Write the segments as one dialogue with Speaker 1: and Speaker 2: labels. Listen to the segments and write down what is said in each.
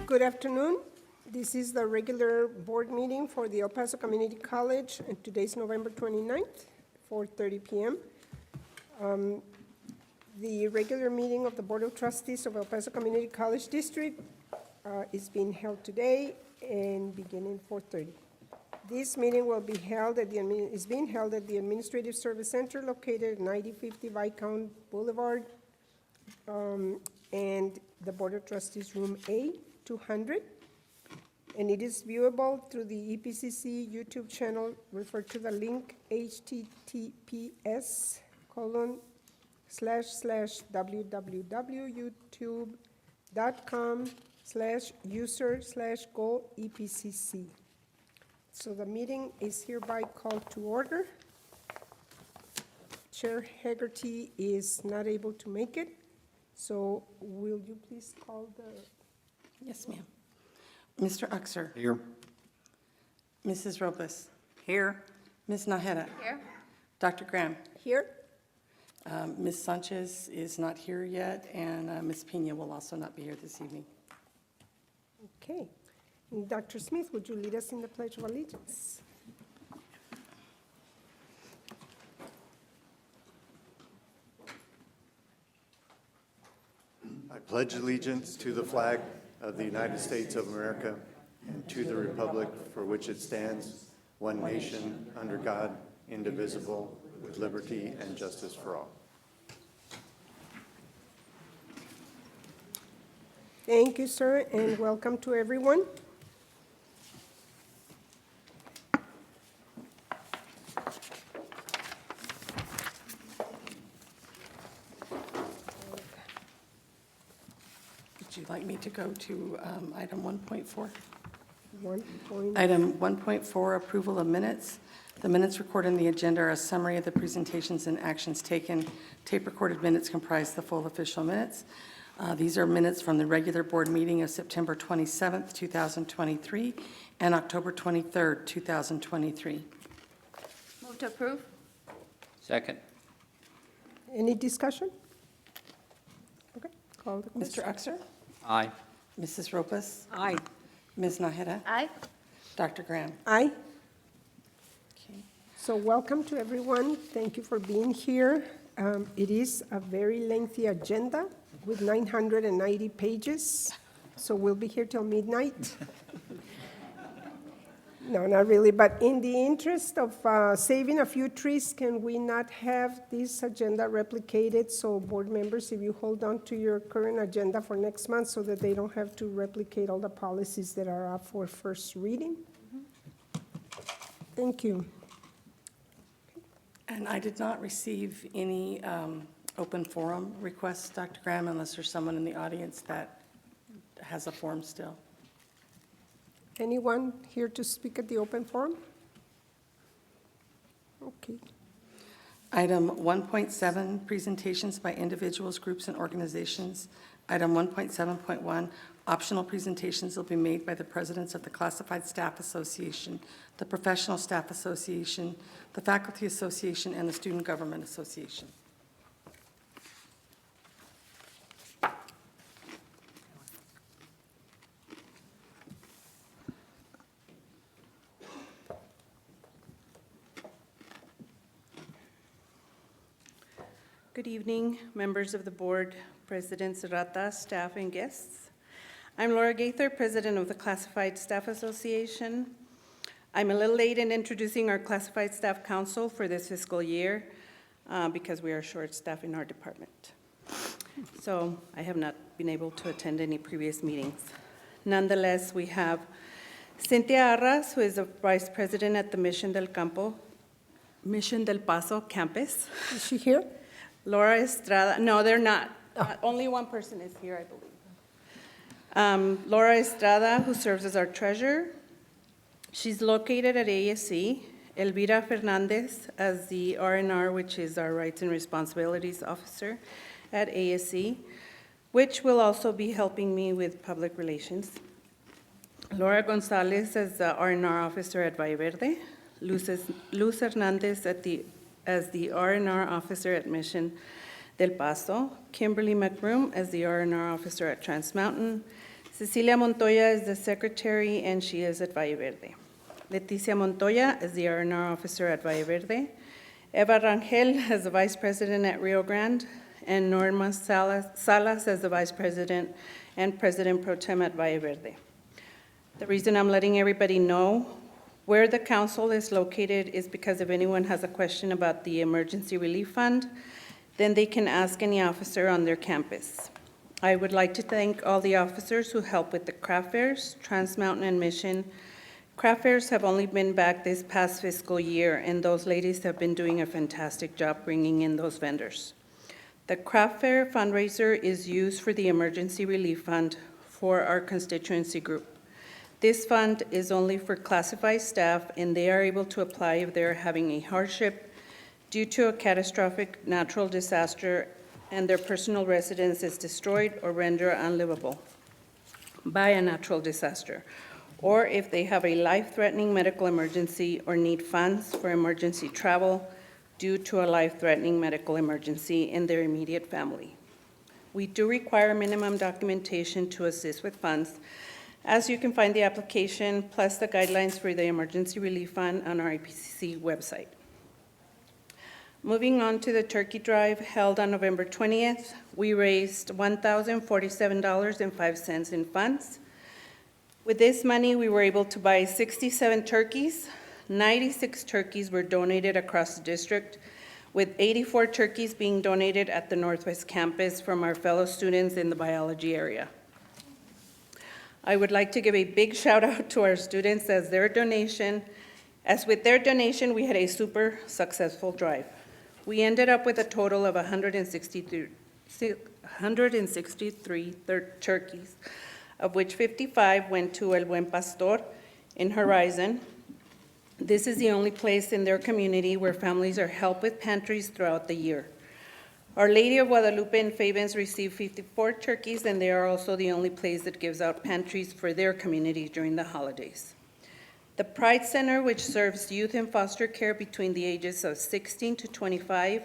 Speaker 1: Good afternoon. This is the regular board meeting for the El Paso Community College, and today's November 29th, 4:30 p.m. The regular meeting of the Board of Trustees of El Paso Community College District is being held today and beginning 4:30. This meeting will be held at is being held at the Administrative Service Center located at 9050 Viscount Boulevard, and the Board of Trustees Room A, 200. And it is viewable through the EPCC YouTube channel. Refer to the link https://www.youtube.com/user/go-EPCC. So the meeting is hereby called to order. Chair Hegarty is not able to make it, so will you please call the...
Speaker 2: Yes, ma'am. Mr. Uxer.
Speaker 3: Here.
Speaker 2: Mrs. Robles.
Speaker 4: Here.
Speaker 2: Ms. Naheda.
Speaker 4: Here.
Speaker 2: Dr. Graham.
Speaker 1: Here?
Speaker 2: Ms. Sanchez is not here yet, and Ms. Pena will also not be here this evening.
Speaker 1: Okay. Dr. Smith, would you lead us in the Pledge of Allegiance?
Speaker 3: I pledge allegiance to the flag of the United States of America and to the republic for which it stands, one nation, under God, indivisible, with liberty and justice for all.
Speaker 1: Thank you, sir, and welcome to everyone.
Speaker 2: Would you like me to go to item 1.4?
Speaker 1: 1 point.
Speaker 2: Item 1.4, approval of minutes. The minutes recorded in the agenda are a summary of the presentations and actions taken. Tape-recorded minutes comprise the full official minutes. These are minutes from the regular board meeting of September 27th, 2023, and October 23rd, 2023.
Speaker 4: Move to approve.
Speaker 5: Second.
Speaker 1: Any discussion? Okay, call the question.
Speaker 2: Mr. Uxer?
Speaker 5: Aye.
Speaker 2: Mrs. Robles?
Speaker 4: Aye.
Speaker 2: Ms. Naheda?
Speaker 4: Aye.
Speaker 2: Dr. Graham?
Speaker 1: Aye.
Speaker 2: Okay.
Speaker 1: So welcome to everyone. Thank you for being here. It is a very lengthy agenda with 990 pages, so we'll be here till midnight. No, not really, but in the interest of saving a few trees, can we not have this agenda replicated? So board members, if you hold on to your current agenda for next month so that they don't have to replicate all the policies that are up for first reading. Thank you.
Speaker 2: And I did not receive any open forum requests, Dr. Graham, unless there's someone in the audience that has a form still.
Speaker 1: Anyone here to speak at the open forum? Okay.
Speaker 2: Item 1.7, presentations by individuals, groups, and organizations. Item 1.7.1, optional presentations will be made by the presidents of the Classified Staff Association, the Professional Staff Association, the Faculty Association, and the Student Government Association.
Speaker 6: Good evening, members of the board, President Serrata, staff, and guests. I'm Laura Gaither, President of the Classified Staff Association. I'm a little late in introducing our Classified Staff Council for this fiscal year because we are short-staffed in our department. So I have not been able to attend any previous meetings. Nonetheless, we have Cynthia Arras, who is a Vice President at the Mission del Paso campus.
Speaker 1: Is she here?
Speaker 6: Laura Estrada, no, they're not. Only one person is here, I believe. Laura Estrada, who serves as our treasurer. She's located at ASC. Elvira Fernandez as the R&R, which is our Rights and Responsibilities Officer at ASC, which will also be helping me with public relations. Laura Gonzalez as the R&R Officer at Valle Verde. Luz Hernandez as the R&R Officer at Mission del Paso, Kimberly McBroom as the R&R Officer at Trans Mountain, Cecilia Montoya is the secretary, and she is at Valle Verde. Leticia Montoya is the R&R officer at Valle Verde. Eva Rangel is the vice president at Rio Grande, and Norma Salas as the vice president and president pro tem at Valle Verde. The reason I'm letting everybody know where the council is located is because if anyone has a question about the Emergency Relief Fund, then they can ask any officer on their campus. I would like to thank all the officers who help with the craft fairs, Trans Mountain and Mission. Craft fairs have only been back this past fiscal year, and those ladies have been doing a fantastic job bringing in those vendors. The craft fair fundraiser is used for the Emergency Relief Fund for our constituency group. This fund is only for classified staff, and they are able to apply if they're having a hardship due to a catastrophic natural disaster and their personal residence is destroyed or rendered unlivable by a natural disaster, or if they have a life-threatening medical emergency or need funds for emergency travel due to a life-threatening medical emergency in their immediate family. We do require minimum documentation to assist with funds, as you can find the application plus the guidelines for the Emergency Relief Fund on our EPCC website. Moving on to the turkey drive held on November 20th, we raised $1,047.05 in funds. With this money, we were able to buy 67 turkeys. 96 turkeys were donated across the district, with 84 turkeys being donated at the Northwest campus from our fellow students in the biology area. I would like to give a big shout out to our students as with their donation, we had a super successful drive. We ended up with a total of 163 turkeys, of which 55 went to El Buen Pastor in Horizon. This is the only place in their community where families are helped with pantries throughout the year. Our Lady of Guadalupe in Fabens received 54 turkeys, and they are also the only place that gives out pantries for their community during the holidays. The Pride Center, which serves youth in foster care between the ages of 16 to 25,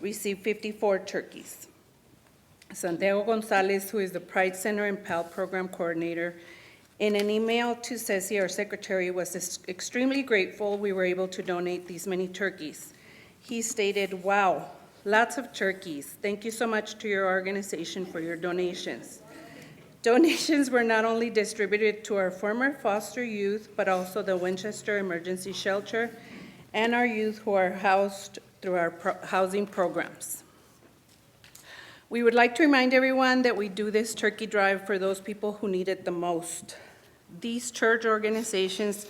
Speaker 6: received 54 turkeys. Santiago Gonzalez, who is the Pride Center and PAL program coordinator, in an email to Ceci, our secretary, was extremely grateful we were able to donate these many turkeys. He stated, "Wow, lots of turkeys. Thank you so much to your organization for your donations." Donations were not only distributed to our former foster youth, but also the Winchester Emergency Shelter and our youth who are housed through our housing programs. We would like to remind everyone that we do this turkey drive for those people who need it the most. These church organizations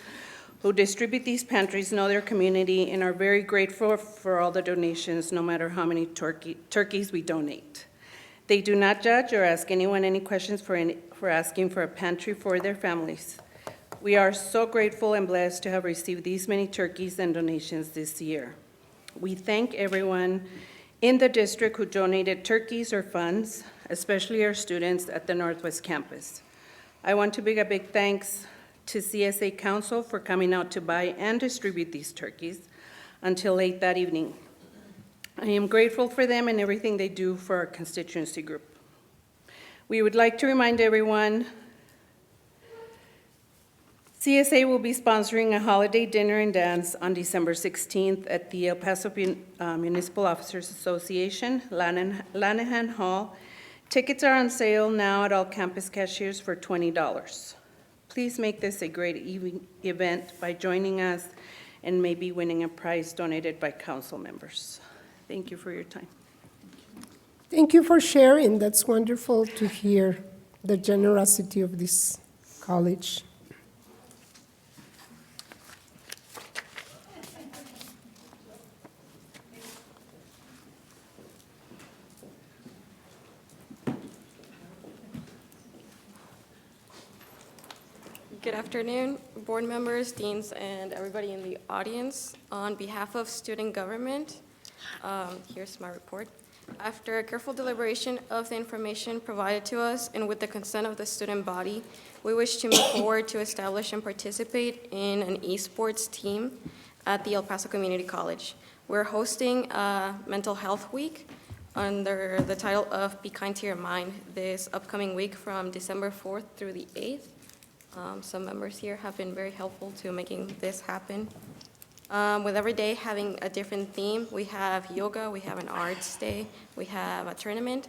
Speaker 6: who distribute these pantries know their community and are very grateful for all the donations, no matter how many turkeys we donate. They do not judge or ask anyone any questions for asking for a pantry for their families. We are so grateful and blessed to have received these many turkeys and donations this year. We thank everyone in the district who donated turkeys or funds, especially our students at the Northwest campus. I want to give a big thanks to CSA Council for coming out to buy and distribute these turkeys until late that evening. I am grateful for them and everything they do for our constituency group. We would like to remind everyone, CSA will be sponsoring a holiday dinner and dance on December 16th at the El Paso Municipal Officers Association, Lanahan Hall. Tickets are on sale now at all campus cashiers for $20. Please make this a great event by joining us and maybe winning a prize donated by council members. Thank you for your time.
Speaker 1: Thank you for sharing. That's wonderful to hear the generosity of this college.
Speaker 7: Good afternoon, board members, deans, and everybody in the audience. On behalf of student government, here's my report. After a careful deliberation of the information provided to us and with the consent of the student body, we wish to move forward to establish and participate in an esports team at the El Paso Community College. We're hosting a mental health week under the title of Be Kind to Your Mind this upcoming week from December 4th through the 8th. Some members here have been very helpful to making this happen. With every day having a different theme, we have yoga, we have an arts day, we have a tournament,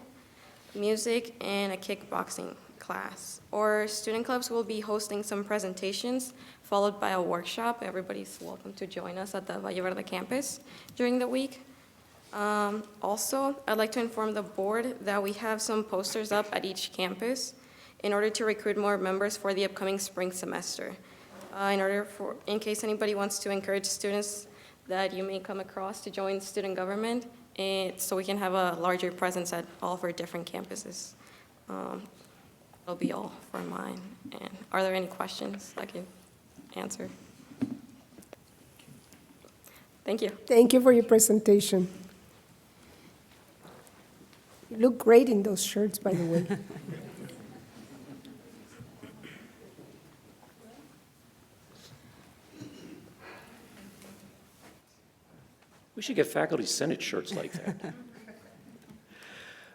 Speaker 7: music, and a kickboxing class. Our student clubs will be hosting some presentations, followed by a workshop. Everybody's welcome to join us at the Valle Verde campus during the week. Also, I'd like to inform the board that we have some posters up at each campus in order to recruit more members for the upcoming spring semester. In case anybody wants to encourage students that you may come across to join student government, and so we can have a larger presence at all of our different campuses. That'll be all for mine. And are there any questions I can answer? Thank you.
Speaker 1: Thank you for your presentation. You look great in those shirts, by the way.
Speaker 8: We should get faculty senate shirts like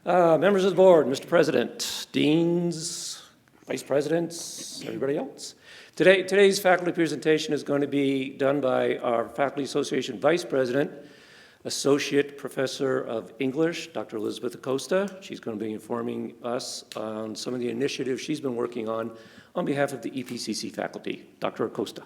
Speaker 8: that. Members of the board, Mr. President, deans, vice presidents, everybody else. Today's faculty presentation is going to be done by our Faculty Association Vice President, Associate Professor of English, Dr. Elizabeth Acosta. She's going to be informing us on some of the initiatives she's been working on behalf of the EPCC faculty. Dr. Acosta.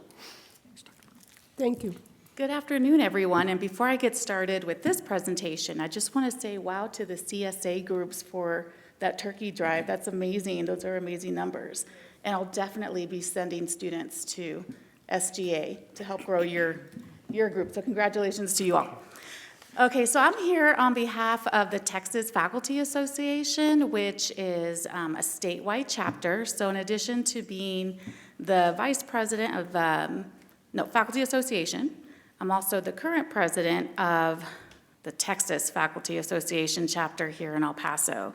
Speaker 1: Thank you.
Speaker 9: Good afternoon, everyone. And before I get started with this presentation, I just want to say wow to the CSA groups for that turkey drive. That's amazing. Those are amazing numbers. And I'll definitely be sending students to SGA to help grow your group. So congratulations to you all. Okay, so I'm here on behalf of the Texas Faculty Association, which is a statewide chapter. So in addition to being the vice president of Faculty Association, I'm also the current president of the Texas Faculty Association chapter here in El Paso.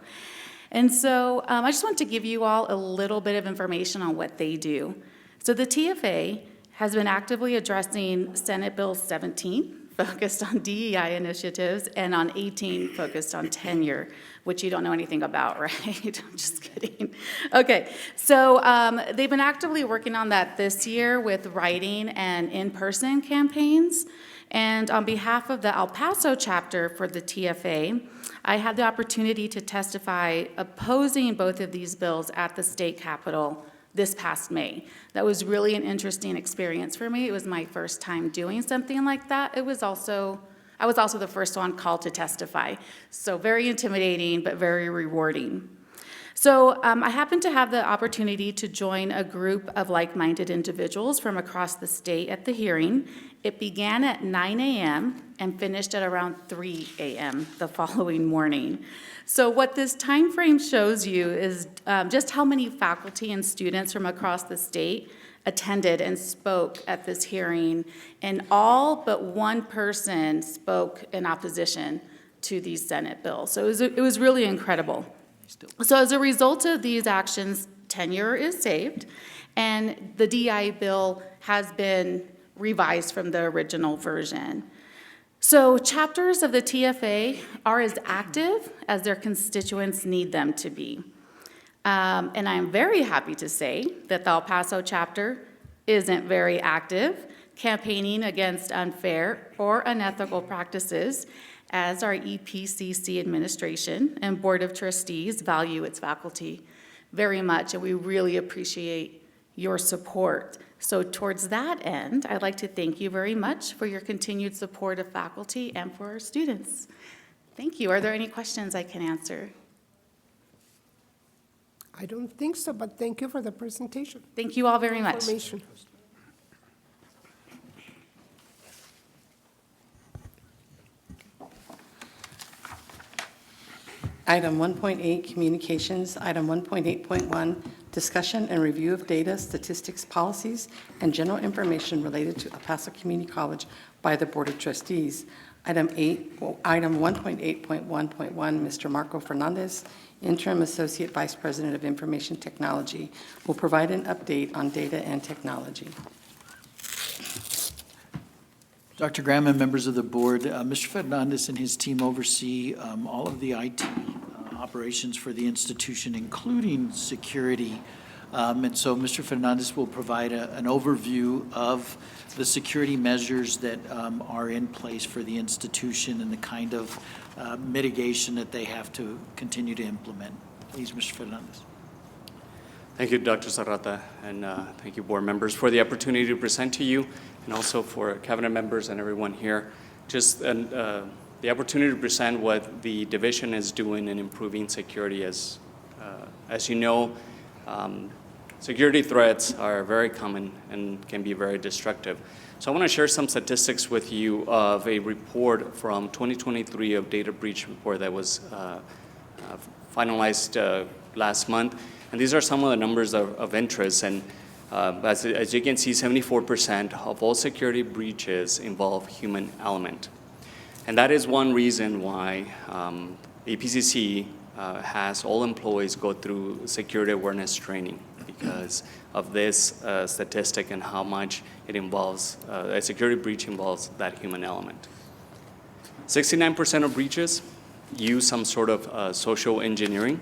Speaker 9: And so I just want to give you all a little bit of information on what they do. So the TFA has been actively addressing Senate Bill 17, focused on DEI initiatives, and on 18, focused on tenure, which you don't know anything about, right? I'm just kidding. Okay, so they've been actively working on that this year with writing and in-person campaigns. And on behalf of the El Paso chapter for the TFA, I had the opportunity to testify opposing both of these bills at the state capitol this past May. That was really an interesting experience for me. It was my first time doing something like that. I was also the first one called to testify. So very intimidating, but very rewarding. So I happened to have the opportunity to join a group of like-minded individuals from across the state at the hearing. It began at 9 a.m. and finished at around 3 a.m. the following morning. So what this time frame shows you is just how many faculty and students from across the state attended and spoke at this hearing, and all but one person spoke in opposition to these Senate bills. So it was really incredible. So as a result of these actions, tenure is saved, and the DI bill has been revised from the original version. So chapters of the TFA are as active as their constituents need them to be. And I'm very happy to say that the El Paso chapter isn't very active, campaigning against unfair or unethical practices, as our EPCC administration and Board of Trustees value its faculty very much, and we really appreciate your support. So towards that end, I'd like to thank you very much for your continued support of faculty and for our students. Thank you. Are there any questions I can answer?
Speaker 1: I don't think so, but thank you for the presentation.
Speaker 9: Thank you all very much.
Speaker 1: Information.
Speaker 2: Item 1.8, communications. Item 1.8.1, discussion and review of data, statistics, policies, and general information related to El Paso Community College by the Board of Trustees. Item 1.8.1.1, Mr. Marco Fernandez, Interim Associate Vice President of Information Technology, will provide an update on data and technology.
Speaker 10: Dr. Graham and members of the board, Mr. Fernandez and his team oversee all of the IT operations for the institution, including security. And so Mr. Fernandez will provide an overview of the security measures that are in place for the institution and the kind of mitigation that they have to continue to implement. Please, Mr. Fernandez.
Speaker 11: Thank you, Dr. Zarrata, and thank you, board members, for the opportunity to present to you, and also for cabinet members and everyone here. Just the opportunity to present what the division is doing in improving security. As you know, security threats are very common and can be very destructive. So I want to share some statistics with you of a report from 2023 of data breach report that was finalized last month. And these are some of the numbers of interest. And as you can see, 74% of all security breaches involve human element. And that is one reason why EPCC has all employees go through security awareness training, because of this statistic and how much it involves, a security breach involves that human element. 69% of breaches use some sort of social engineering,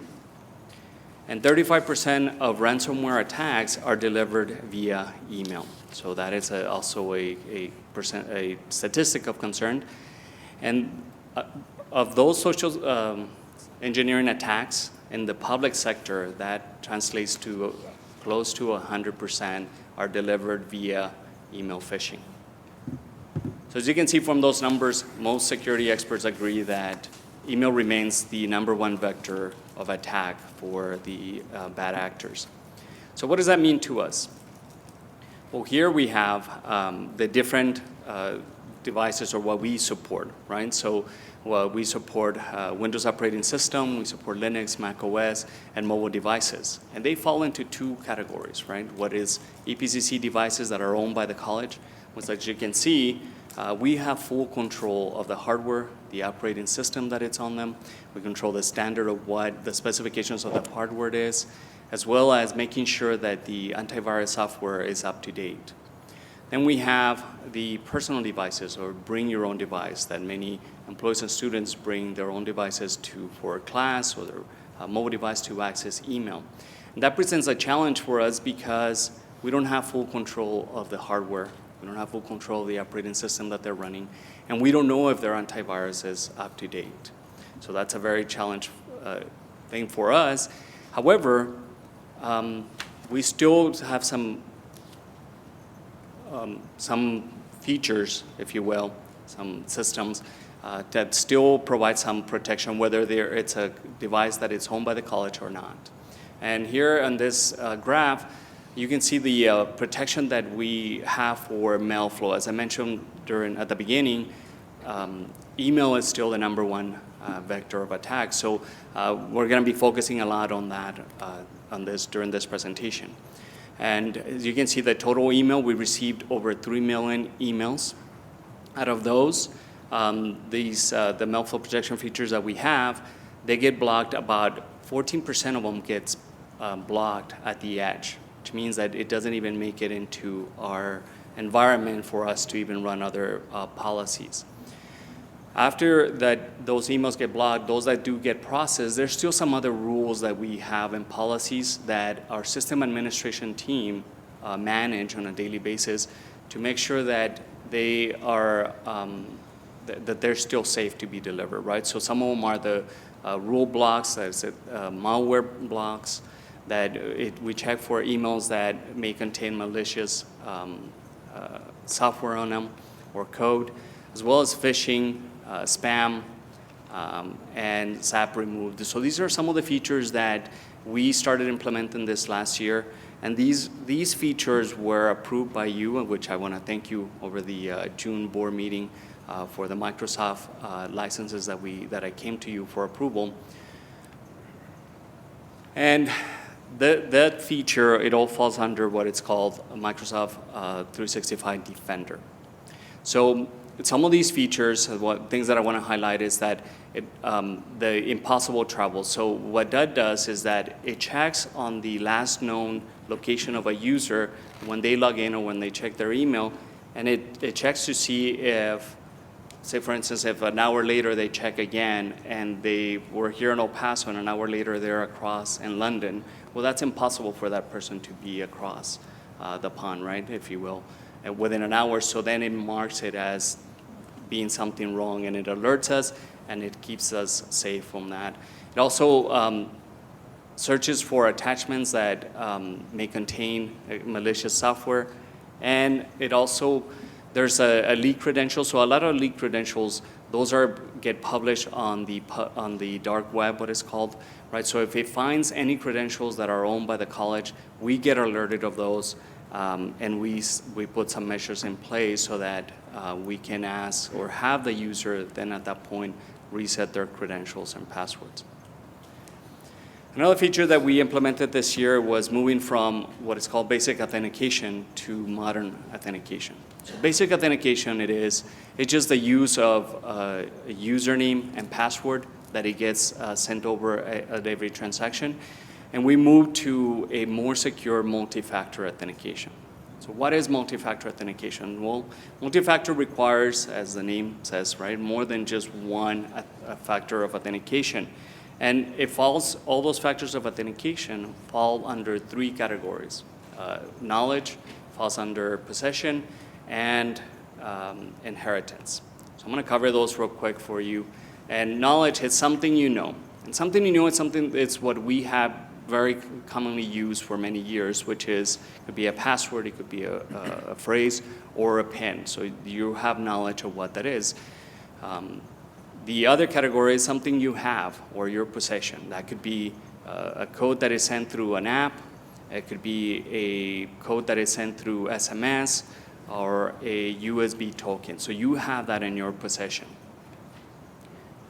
Speaker 11: and 35% of ransomware attacks are delivered via email. So that is also a statistic of concern. And of those social engineering attacks in the public sector, that translates to close to 100% are delivered via email phishing. So as you can see from those numbers, most security experts agree that email remains the #1 vector of attack for the bad actors. So what does that mean to us? Well, here we have the different devices, or what we support, right? So we support Windows operating system, we support Linux, Mac OS, and mobile devices. And they fall into two categories, right? What is EPCC devices that are owned by the college, which, as you can see, we have full control of the hardware, the operating system that it's on them. We control the standard of what the specifications of the hardware is, as well as making sure that the antivirus software is up to date. Then we have the personal devices, or bring your own device, that many employees and students bring their own devices for class, or their mobile device to access email. And that presents a challenge for us because we don't have full control of the hardware. We don't have full control of the operating system that they're running, and we don't know if their antivirus is up to date. So that's a very challenge thing for us. However, we still have some features, if you will, some systems that still provide some protection, whether it's a device that is owned by the college or not. And here on this graph, you can see the protection that we have for mail flow. As I mentioned at the beginning, email is still the #1 vector of attack. So we're going to be focusing a lot on that during this presentation. And as you can see, the total email, we received over 3 million emails. Out of those, the mail flow protection features that we have, they get blocked. About 14% of them gets blocked at the edge, which means that it doesn't even make it into our environment for us to even run other policies. After those emails get blocked, those that do get processed, there's still some other rules that we have and policies that our system administration team manage on a daily basis to make sure that they are that they're still safe to be delivered, right? So some of them are the rule blocks, that's malware blocks, that we check for emails that may contain malicious software on them or code, as well as phishing, spam, and SAP removed. So these are some of the features that we started implementing this last year. And these features were approved by you, which I want to thank you over the June board meeting for the Microsoft licenses that I came to you for approval. And that feature, it all falls under what it's called Microsoft 365 Defender. So some of these features, things that I want to highlight is that the impossible travel. So what that does is that it checks on the last known location of a user when they log in or when they check their email, and it checks to see if, say for instance, if an hour later they check again and they were here in El Paso and an hour later they're across in London, well, that's impossible for that person to be across the pond, right, if you will, within an hour. So then it marks it as being something wrong, and it alerts us, and it keeps us safe from that. It also searches for attachments that may contain malicious software, and it also, there's a leak credential. So a lot of leak credentials, those get published on the dark web, what it's called, right? So if it finds any credentials that are owned by the college, we get alerted of those, and we put some measures in place so that we can ask or have the user then at that point reset their credentials and passwords. Another feature that we implemented this year was moving from what is called basic authentication to modern authentication. So basic authentication, it's just the use of a username and password that it gets sent over at every transaction. And we moved to a more secure multi-factor authentication. So what is multi-factor authentication? Well, multi-factor requires, as the name says, right, more than just one factor of authentication. And all those factors of authentication fall under three categories. Knowledge falls under possession, and inheritance. So I'm going to cover those real quick for you. And knowledge is something you know. And something you know, it's what we have very commonly used for many years, which is, it could be a password, it could be a phrase, or a PIN. So you have knowledge of what that is. The other category is something you have or your possession. That could be a code that is sent through an app. It could be a code that is sent through SMS or a USB token. So you have that in your possession.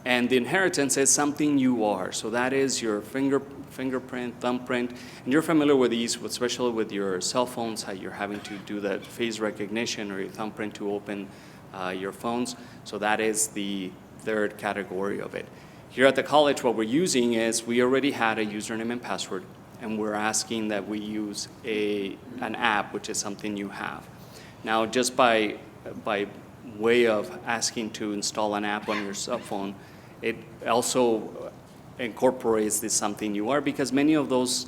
Speaker 11: And the inheritance is something you are. So that is your fingerprint, thumbprint. And you're familiar with these, especially with your cell phones, how you're having to do that face recognition or your thumbprint to open your phones. So that is the third category of it. Here at the college, what we're using is we already had a username and password, and we're asking that we use an app, which is something you have. Now, just by way of asking to install an app on your cell phone, it also incorporates this something you are, because many of those,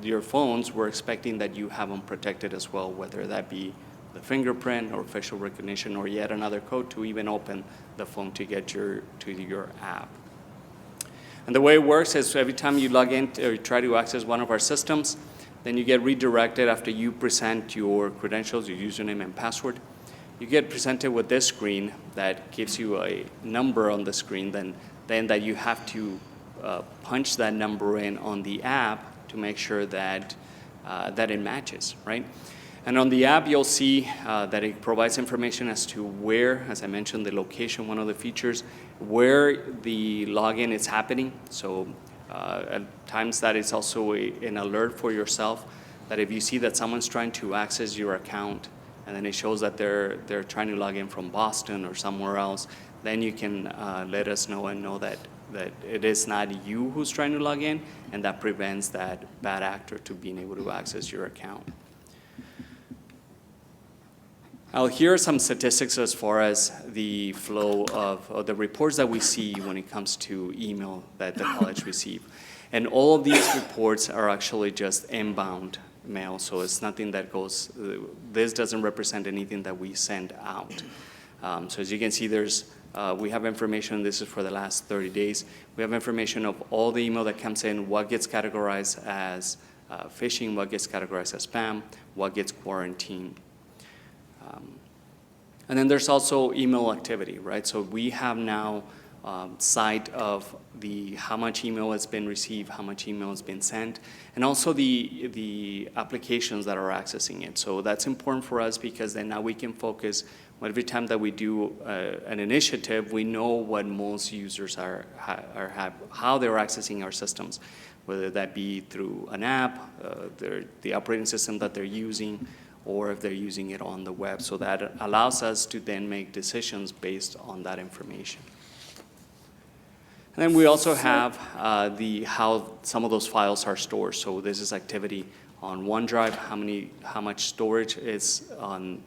Speaker 11: your phones, were expecting that you have them protected as well, whether that be the fingerprint or facial recognition or yet another code to even open the phone to get to your app. And the way it works is every time you log in or try to access one of our systems, then you get redirected after you present your credentials, your username and password. You get presented with this screen that gives you a number on the screen, then that you have to punch that number in on the app to make sure that it matches, right? And on the app, you'll see that it provides information as to where, as I mentioned, the location, one of the features, where the login is happening. So at times that is also an alert for yourself, that if you see that someone's trying to access your account, and then it shows that they're trying to log in from Boston or somewhere else, then you can let us know and know that it is not you who's trying to log in, and that prevents that bad actor to being able to access your account. Now, here are some statistics as far as the flow of the reports that we see when it comes to email that the college receive. And all of these reports are actually just inbound mail, so it's nothing that goes, this doesn't represent anything that we send out. So as you can see, we have information, this is for the last 30 days. We have information of all the email that comes in, what gets categorized as phishing, what gets categorized as spam, what gets quarantined. And then there's also email activity, right? So we have now sight of how much email has been received, how much email has been sent, and also the applications that are accessing it. So that's important for us because then now we can focus. Every time that we do an initiative, we know what most users how they're accessing our systems, whether that be through an app, the operating system that they're using, or if they're using it on the web. So that allows us to then make decisions based on that information. And then we also have how some of those files are stored. So this is activity on OneDrive, how much storage is on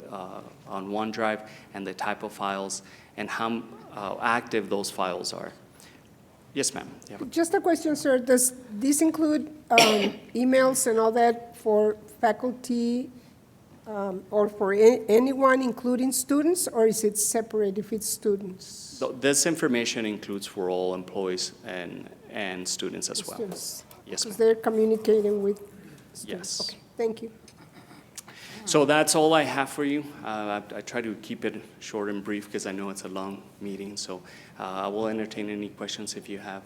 Speaker 11: OneDrive, and the type of files, and how active those files are. Yes, ma'am. Yeah.
Speaker 1: Just a question, sir. Does this include emails and all that for faculty or for anyone, including students, or is it separate if it's students?
Speaker 11: So this information includes for all employees and students as well.
Speaker 1: Students.
Speaker 11: Yes,
Speaker 1: Because
Speaker 11: ma'am.
Speaker 1: they're communicating with students.
Speaker 11: Yes.
Speaker 1: Okay, thank you.
Speaker 11: So that's all I have for you. I try to keep it short and brief because I know it's a long meeting. So I will entertain any questions if you have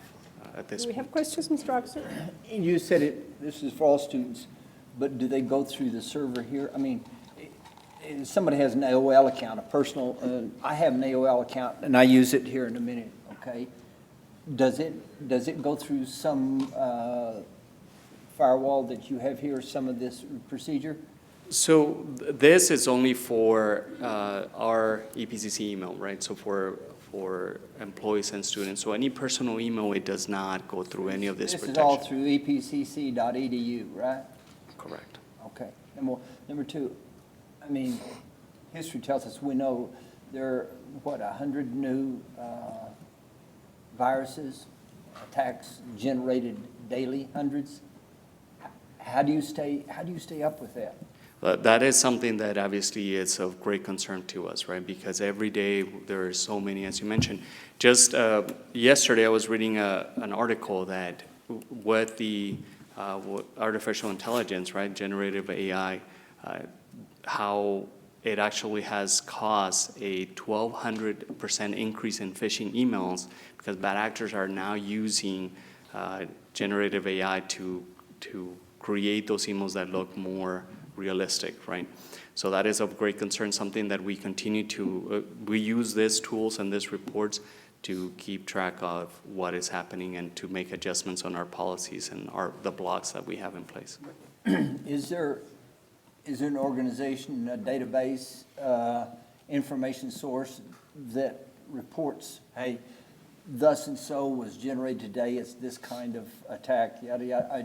Speaker 11: at this
Speaker 1: Do we
Speaker 11: point.
Speaker 1: have questions, Mr. Officer?
Speaker 12: You said this is for all students, but do they go through the server here? I mean, somebody has an AOL account, a personal, I have an AOL account, and I use it here in a minute, okay? Does it go through some firewall that you have here, some of this procedure?
Speaker 11: So this is only for our EPCC email, right? So for employees and students. So any personal email, it does not go through any of this
Speaker 12: This
Speaker 11: protection.
Speaker 12: is all through epcc.edu, right?
Speaker 11: Correct.
Speaker 12: Okay. Number two, I mean, history tells us we know there are, 100 new viruses, attacks generated daily, hundreds? How do you stay up with that?
Speaker 11: That is something that obviously is of great concern to us, right? Because every day there are so many, as you mentioned. Just yesterday, I was reading an article that what the artificial intelligence, right, generative AI, how it actually has caused a 1,200% increase in phishing emails because bad actors are now using generative AI to create those emails that look more realistic, right? So that is of great concern, something that we continue to, we use these tools and these reports to keep track of what is happening and to make adjustments on our policies and the blocks that we have in place.
Speaker 12: Is there an organization, a database, information source that reports, hey, thus and so was generated today, it's this kind of attack, yada, yada?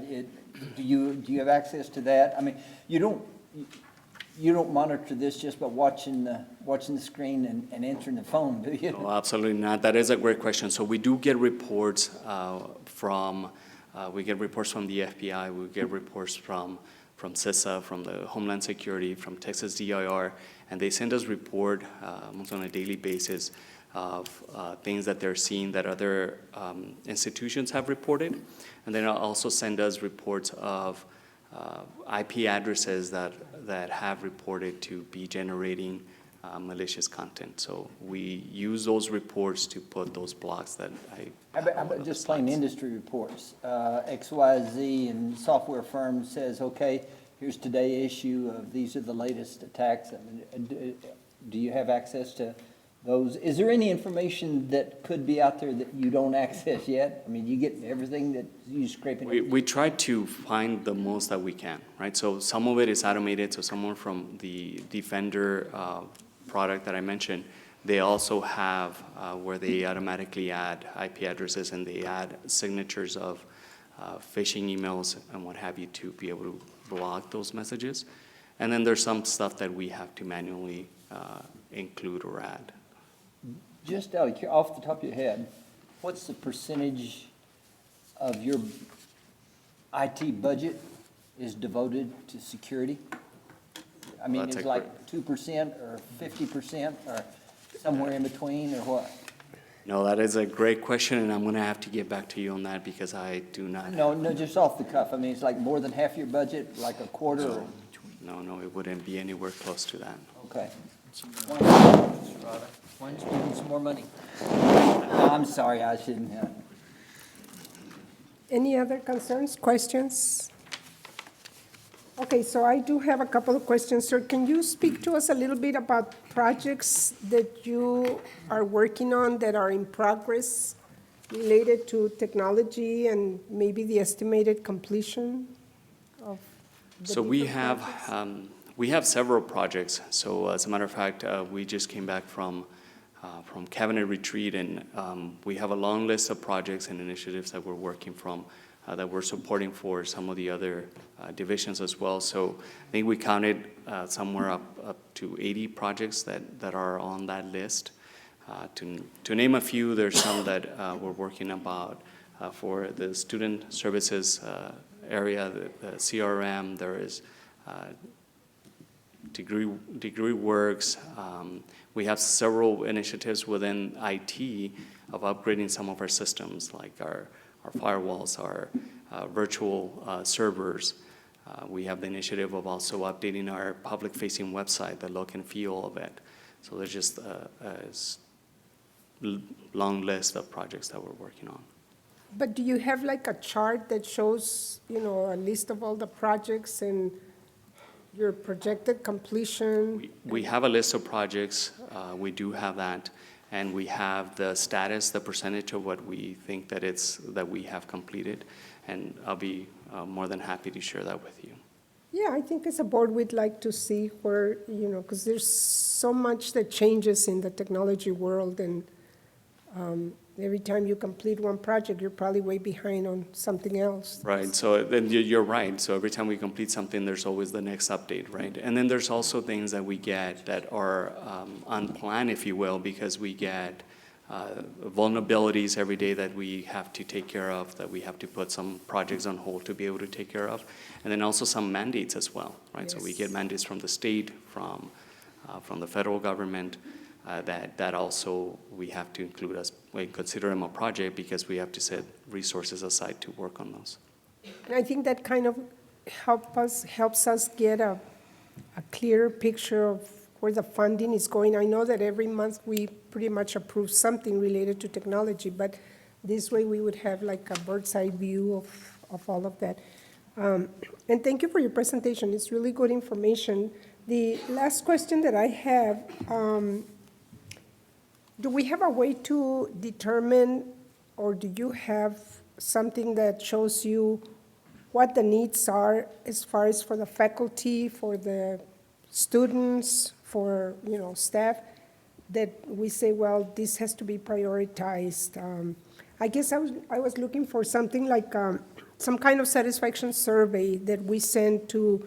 Speaker 12: Do you have access to that? I mean, you don't monitor this just by watching the screen and answering the phone, do you?
Speaker 11: No, absolutely not. That is a great question. So we do get reports from the FBI, we get reports from CISA, from the Homeland Security, from Texas DIR, and they send us report almost on a daily basis of things that they're seeing that other institutions have reported. And then also send us reports of IP addresses that have reported to be generating malicious content. So we use those reports to put those blocks that
Speaker 12: How about just plain industry reports? XYZ and software firm says, okay, here's today's issue of these are the latest attacks. I mean, do you have access to those? Is there any information that could be out there that you don't access yet? I mean, you get everything that you scraping?
Speaker 11: we try to find the most that we can, right? So some of it is automated. So someone from the Defender product that I mentioned, they also have where they automatically add IP addresses and they add signatures of phishing emails and what have you to be able to block those messages. And then there's some stuff that we have to manually include or add.
Speaker 12: Just off the top of your head, what's the percentage of your IT budget is devoted to security? I mean,
Speaker 11: That's
Speaker 12: it's
Speaker 11: a
Speaker 12: like 2% or 50% or somewhere in between or what?
Speaker 11: No, that is a great question, and I'm going to have to get back to you on that because I do not.
Speaker 12: No, just off the cuff. I mean, it's like more than half your budget, like a quarter? Or-
Speaker 11: No, it wouldn't be anywhere close to that.
Speaker 12: Okay. Why spending some more money? I'm sorry, I shouldn't have.
Speaker 1: Any other concerns, questions? Okay, so I do have a couple of questions, sir. Can you speak to us a little bit about projects that you are working on that are in progress related to technology and maybe the estimated completion of the
Speaker 11: So we
Speaker 1: different
Speaker 11: have,
Speaker 1: projects?
Speaker 11: we have several projects. So as a matter of fact, we just came back from Cabinet Retreat, and we have a long list of projects and initiatives that we're working from that we're supporting for some of the other divisions as well. So I think we counted somewhere up to 80 projects that are on that list. To name a few, there's some that we're working about for the student services area, the CRM. There is degree works. We have several initiatives within IT of upgrading some of our systems, like our firewalls, our virtual servers. We have the initiative of also updating our public-facing website, the look and feel of it. So there's just a long list of projects that we're working on.
Speaker 1: But do you have like a chart that shows, a list of all the projects and your projected completion?
Speaker 11: We have a list of projects. We do have that. And we have the status, the percentage of what we think that we have completed. And I'll be more than happy to share that with you.
Speaker 1: Yeah, I think as a board, we'd like to see where, because there's so much that changes in the technology world, and every time you complete one project, you're probably way behind on something else.
Speaker 11: Right, so then you're right. So every time we complete something, there's always the next update, right? And then there's also things that we get that are unplanned, if you will, because we get vulnerabilities every day that we have to take care of, that we have to put some projects on hold to be able to take care of. And then also some mandates as well, right?
Speaker 1: Yes.
Speaker 11: So we get mandates from the state, from the federal government, that also we have to include as, we consider them a project because we have to set resources aside to work on those.
Speaker 1: And I think that kind of helps us get a clearer picture of where the funding is going. I know that every month we pretty much approve something related to technology, but this way we would have like a bird's eye view of all of that. And thank you for your presentation. It's really good information. The last question that I have, do we have a way to determine, or do you have something that shows you what the needs are as far as for the faculty, for the students, for, staff, that we say, well, this has to be prioritized? I guess I was looking for something like some kind of satisfaction survey that we send to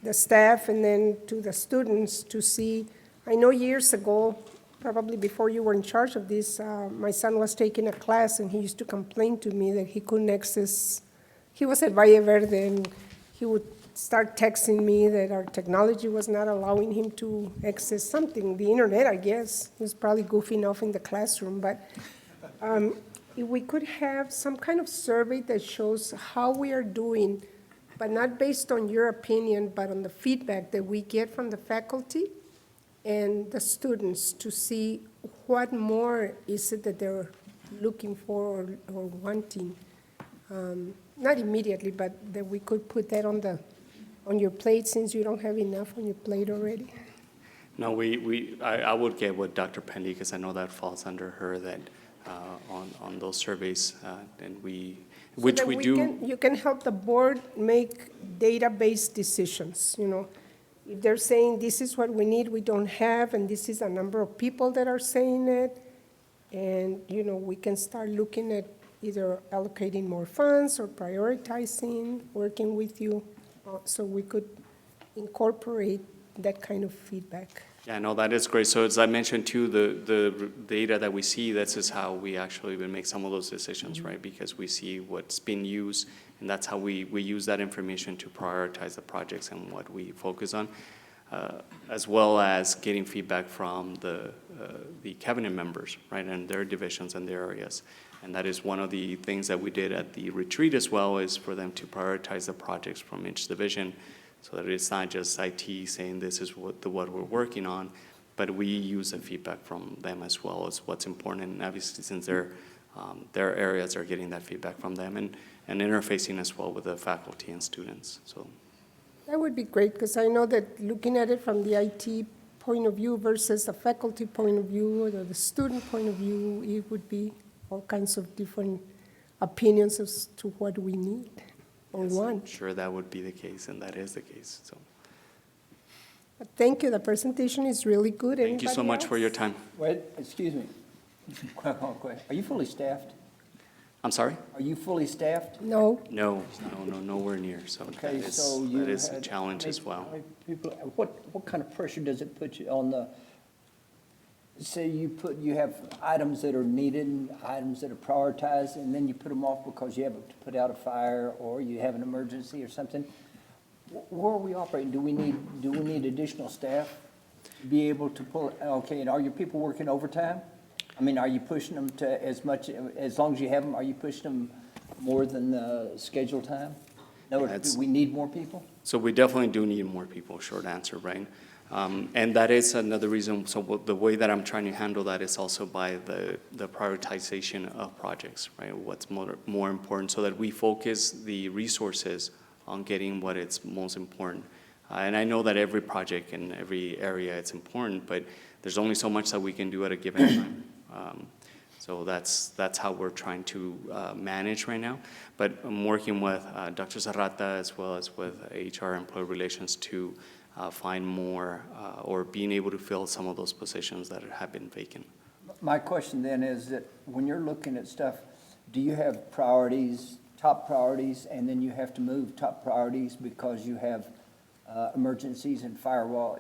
Speaker 1: the staff and then to the students to see. I know years ago, probably before you were in charge of this, my son was taking a class and he used to complain to me that he couldn't access. He was at Valle Verde and he would start texting me that our technology was not allowing him to access something, the internet, I guess. He was probably goofing off in the classroom, but if we could have some kind of survey that shows how we are doing, but not based on your opinion, but on the feedback that we get from the faculty and the students to see what more is it that they're looking for or wanting. Not immediately, but that we could put that on your plate since you don't have enough on your plate already.
Speaker 11: No, I would get with Dr. Pendy because I know that falls under her, that on those surveys, and which
Speaker 1: So that
Speaker 11: we do.
Speaker 1: You can help the board make data-based decisions, If they're saying this is what we need, we don't have, and this is a number of people that are saying it, and, we can start looking at either allocating more funds or prioritizing, working with you, so we could incorporate that kind of feedback.
Speaker 11: Yeah, no, that is great. So as I mentioned too, the data that we see, this is how we actually will make some of those decisions, right? Because we see what's been used, and that's how we use that information to prioritize the projects and what we focus on, as well as getting feedback from the cabinet members, right, and their divisions and their areas. And that is one of the things that we did at the retreat as well, is for them to prioritize the projects from each division, so that it's not just IT saying this is what we're working on, but we use the feedback from them as well as what's important. And obviously, since their areas are getting that feedback from them, and interfacing as well with the faculty and students. So
Speaker 1: That would be great, because I know that looking at it from the IT point of view versus the faculty point of view or the student point of view, it would be all kinds of different opinions as to what we need or want.
Speaker 11: I'm sure that would be the case, and that is the case. So
Speaker 1: But thank you, the presentation is really good.
Speaker 11: thank you so
Speaker 1: Anybody
Speaker 11: much for
Speaker 1: else?
Speaker 11: your time.
Speaker 12: Wait, excuse me. Quick question. Are you fully staffed?
Speaker 11: I'm sorry?
Speaker 12: Are you fully staffed?
Speaker 1: No,
Speaker 11: No, nowhere near. So that
Speaker 12: Okay,
Speaker 11: is,
Speaker 12: so you
Speaker 11: that is a
Speaker 12: had-
Speaker 11: challenge as well.
Speaker 12: how many people- What kind of pressure does it put you on the, say you have items that are needed, and items that are prioritized, and then you put them off because you have to put out a fire, or you have an emergency or something? Where are we operating? Do we need additional staff to be able to pull, okay, and are your people working overtime? I mean, are you pushing them to as much, as long as you have them, are you pushing them more than the scheduled time? In other words, do we need more people?
Speaker 11: So we definitely do need more people, short answer, right? And that is another reason, so the way that I'm trying to handle that is also by the prioritization of projects, right? What's more important, so that we focus the resources on getting what is most important. And I know that every project in every area it's important, but there's only so much that we can do at a given time. So that's how we're trying to manage right now. But I'm working with Dr. Zarrata as well as with HR Employee Relations to find more or being able to fill some of those positions that have been vacant.
Speaker 12: My question then is that when you're looking at stuff, do you have priorities, top priorities, and then you have to move top priorities because you have emergencies and firewall,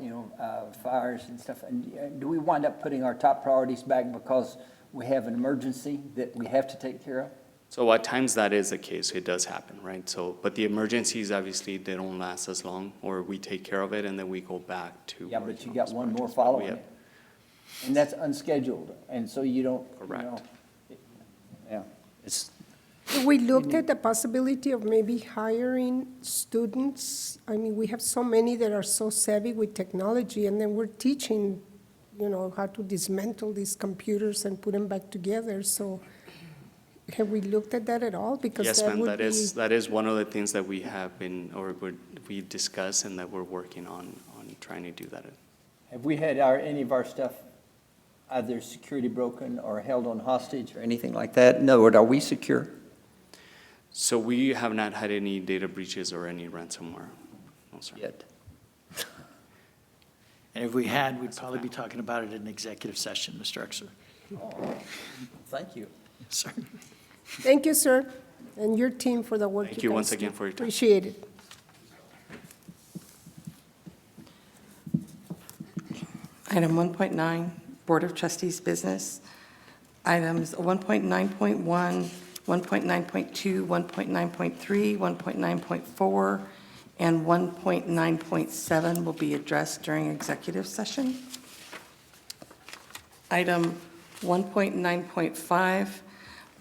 Speaker 12: fires and stuff? And do we wind up putting our top priorities back because we have an emergency that we have to take care of?
Speaker 11: So at times that is the case, it does happen, right? So, but the emergencies, obviously, they don't last as long, or we take care of it and then we go back to.
Speaker 12: Yeah, but
Speaker 11: working
Speaker 12: you
Speaker 11: on
Speaker 12: got
Speaker 11: those
Speaker 12: one more
Speaker 11: projects. But we
Speaker 12: following
Speaker 11: have-
Speaker 12: it. And that's unscheduled, and so you don't,
Speaker 11: Correct.
Speaker 12: yeah, it's,
Speaker 1: we looked at the possibility of maybe hiring students. I mean, we have so many that are so savvy with technology, and then we're teaching, how to dismantle these computers and put them back together. So have we looked at that at all? Because
Speaker 11: Yes,
Speaker 1: that
Speaker 11: ma'am,
Speaker 1: would
Speaker 11: that is one of the things that we have been, or we discuss and that we're working on trying to do that.
Speaker 12: have we had any of our stuff either security broken or held on hostage or anything like that? In other words, are we secure?
Speaker 11: So we have not had any data breaches or any ransomware, no, sir.
Speaker 12: Yet.
Speaker 10: And if we had, we'd probably be talking about it in executive session, Mr. Exer.
Speaker 12: Thank you.
Speaker 10: Yes, sir.
Speaker 1: Thank you, sir, and your team for the work you guys do.
Speaker 11: Thank you once again for your time.
Speaker 1: Appreciate it.
Speaker 2: Item 1.9, Board of Trustees business. Items 1.9.1, 1.9.2, 1.9.3, 1.9.4, and 1.9.7 will be addressed during executive session. Item 1.9.5,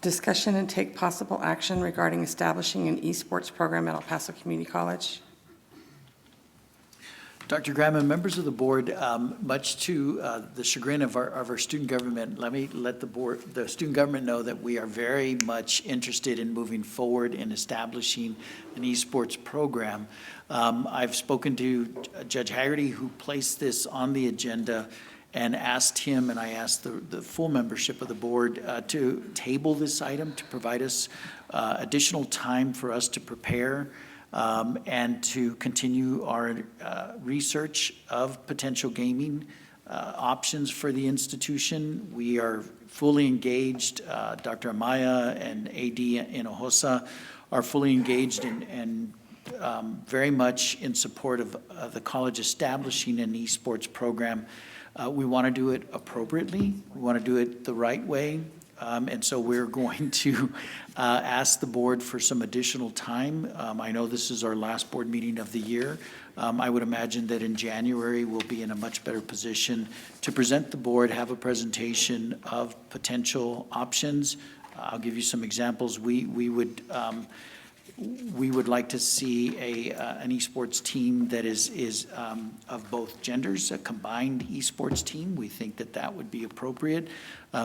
Speaker 2: discussion and take possible action regarding establishing an esports program at El Paso Community College.
Speaker 10: Dr. Graham and members of the board, much to the chagrin of our student government, let me let the student government know that we are very much interested in moving forward in establishing an esports program. I've spoken to Judge Haggerty, who placed this on the agenda, and asked him, and I asked the full membership of the board to table this item to provide us additional time for us to prepare and to continue our research of potential gaming options for the institution. We are fully engaged. Dr. Amaya and AD Hinojosa are fully engaged and very much in support of the college establishing an esports program. We want to do it appropriately. We want to do it the right way. And so we're going to ask the board for some additional time. I know this is our last board meeting of the year. I would imagine that in January, we'll be in a much better position to present the board, have a presentation of potential options. I'll give you some examples. We would like to see an esports team that is of both genders, a combined esports team. We think that would be appropriate.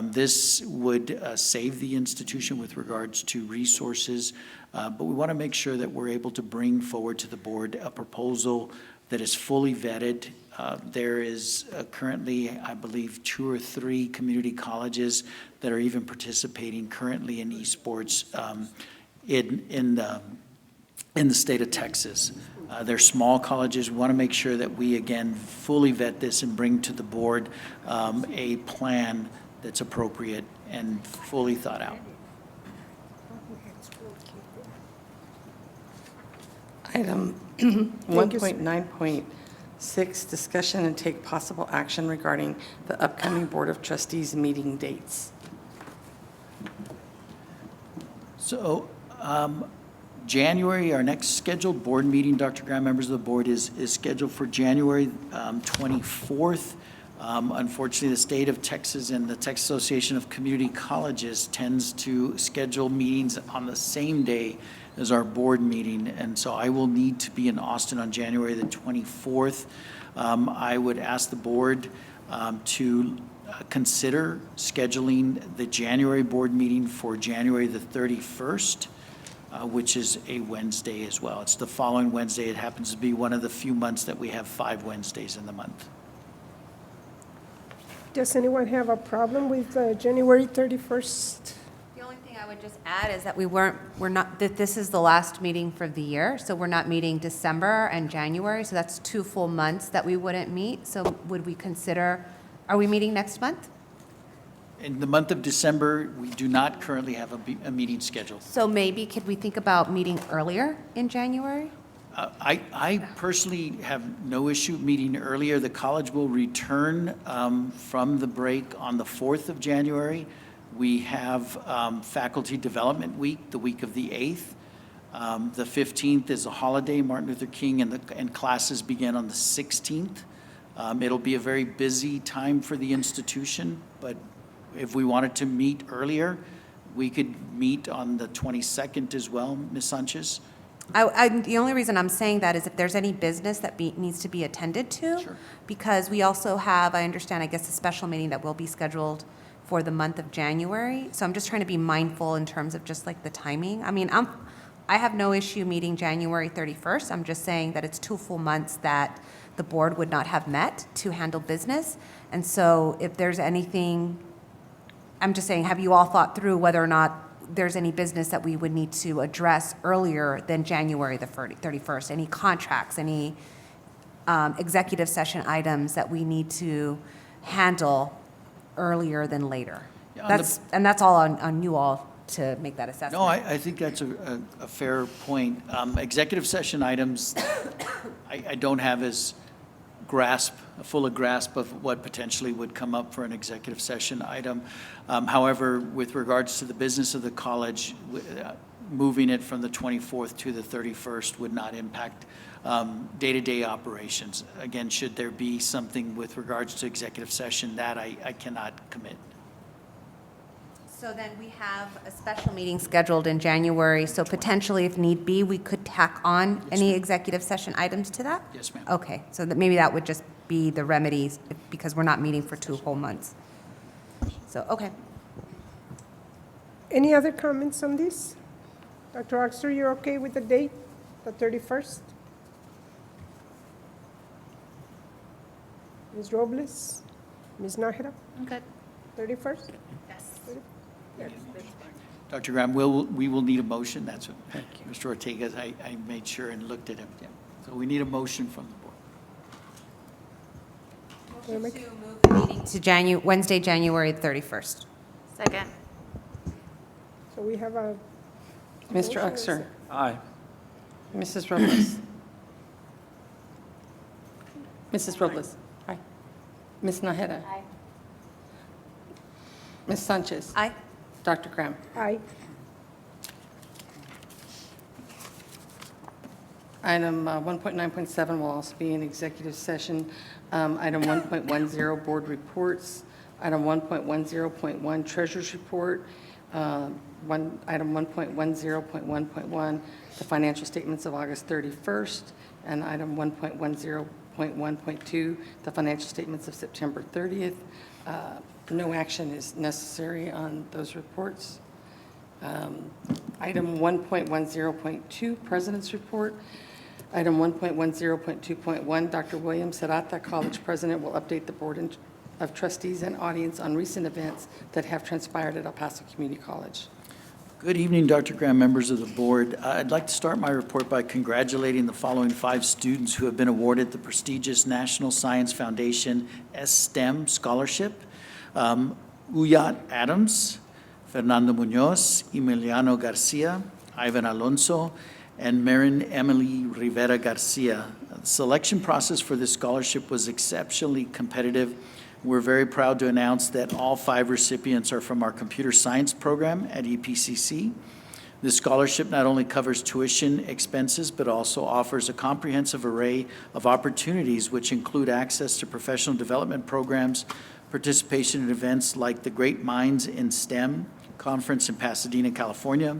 Speaker 10: This would save the institution with regards to resources, but we want to make sure that we're able to bring forward to the board a proposal that is fully vetted. There is currently, I believe, 2 or 3 community colleges that are even participating currently in esports in the state of Texas. They're small colleges. We want to make sure that we, again, fully vet this and bring to the board a plan that's appropriate and fully thought out.
Speaker 2: Item
Speaker 1: you, sir.
Speaker 2: 1.9.6, discussion and take possible action regarding the upcoming Board of Trustees meeting dates.
Speaker 10: So, January, our next scheduled board meeting, Dr. Graham, members of the board, is scheduled for January 24th. Unfortunately, the state of Texas and the Texas Association of Community Colleges tends to schedule meetings on the same day as our board meeting, and so I will need to be in Austin on January the 24th. I would ask the board to consider scheduling the January board meeting for January the 31st, which is a Wednesday as well. It's the following Wednesday. It happens to be one of the few months that we have 5 Wednesdays in the month.
Speaker 1: Does anyone have a problem with January 31st?
Speaker 13: The only thing I would just add is that we're not, that this is the last meeting for the year, so we're not meeting December and January, so that's 2 full months that we wouldn't meet. So would we consider, are we meeting next month?
Speaker 10: In the month of December, we do not currently have a meeting scheduled.
Speaker 13: So maybe could we think about meeting earlier in January?
Speaker 10: I personally have no issue meeting earlier. The college will return from the break on the 4th of January. We have Faculty Development Week, the week of the 8th. The 15th is a holiday, Martin Luther King, and classes begin on the 16th. It'll be a very busy time for the institution, but if we wanted to meet earlier, we could meet on the 22nd as well, Ms. Sanchez.
Speaker 13: The only reason I'm saying that is if there's any business that needs to be attended to.
Speaker 10: Sure.
Speaker 13: Because we also have, I understand, I guess, a special meeting that will be scheduled for the month of January. So I'm just trying to be mindful in terms of just like the timing. I mean, I have no issue meeting January 31st. I'm just saying that it's 2 full months that the board would not have met to handle business. And so if there's anything, I'm just saying, have you all thought through whether or not there's any business that we would need to address earlier than January the 31st? Any contracts, any executive session items that we need to handle earlier than later?
Speaker 10: Yeah,
Speaker 13: And that's all on you all to make that assessment.
Speaker 10: No, I think that's a fair point. Executive session items, I don't have as a full grasp of what potentially would come up for an executive session item. However, with regards to the business of the college, moving it from the 24th to the 31st would not impact day-to-day operations. Again, should there be something with regards to executive session, that I cannot commit.
Speaker 13: So then we have a special meeting scheduled in January, so potentially, if need be, we could tack on any executive session items to that?
Speaker 10: Yes, ma'am.
Speaker 13: Okay, so that maybe that would just be the remedies, because we're not meeting for 2 whole months. So, okay.
Speaker 1: Any other comments on this? Dr. Oxter, you're okay with the date, the 31st? Ms. Robles? Ms. Nájera?
Speaker 9: I'm good.
Speaker 1: 31st?
Speaker 9: Yes.
Speaker 10: Dr. Graham, we will need a motion. That's what Mr. Ortega, I made sure and looked at him. Yeah. So we need a motion from the board.
Speaker 13: Motion to move the meeting to Wednesday, January 31st.
Speaker 9: Second.
Speaker 1: So we have a,
Speaker 2: Mr. Uxer,
Speaker 5: Aye.
Speaker 2: Mrs. Robles. Mrs. Robles. Aye. Ms. Nájera.
Speaker 9: Aye.
Speaker 2: Ms. Sanchez.
Speaker 13: Aye.
Speaker 2: Dr. Graham.
Speaker 1: aye.
Speaker 2: Item 1.9.7 will also be an executive session. Item 1.10, board reports. Item 1.10.1, treasurer's report. Item 1.10.1.1, the financial statements of August 31st. And item 1.10.1.2, the financial statements of September 30th. No action is necessary on those reports. Item 1.10.2, President's Report. Item 1.10.2.1, Dr. William Serrata, College President, will update the Board of Trustees and audience on recent events that have transpired at El Paso Community College.
Speaker 10: Good evening, Dr. Graham, members of the board. I'd like to start my report by congratulating the following 5 students who have been awarded the prestigious National Science Foundation STEM Scholarship. Uyat Adams, Fernando Munoz, Emiliano Garcia, Ivan Alonso, and Marin Emily Rivera Garcia. The selection process for this scholarship was exceptionally competitive. We're very proud to announce that all 5 recipients are from our computer science program at EPCC. This scholarship not only covers tuition expenses, but also offers a comprehensive array of opportunities, which include access to professional development programs, participation in events like the Great Minds in STEM conference in Pasadena, California,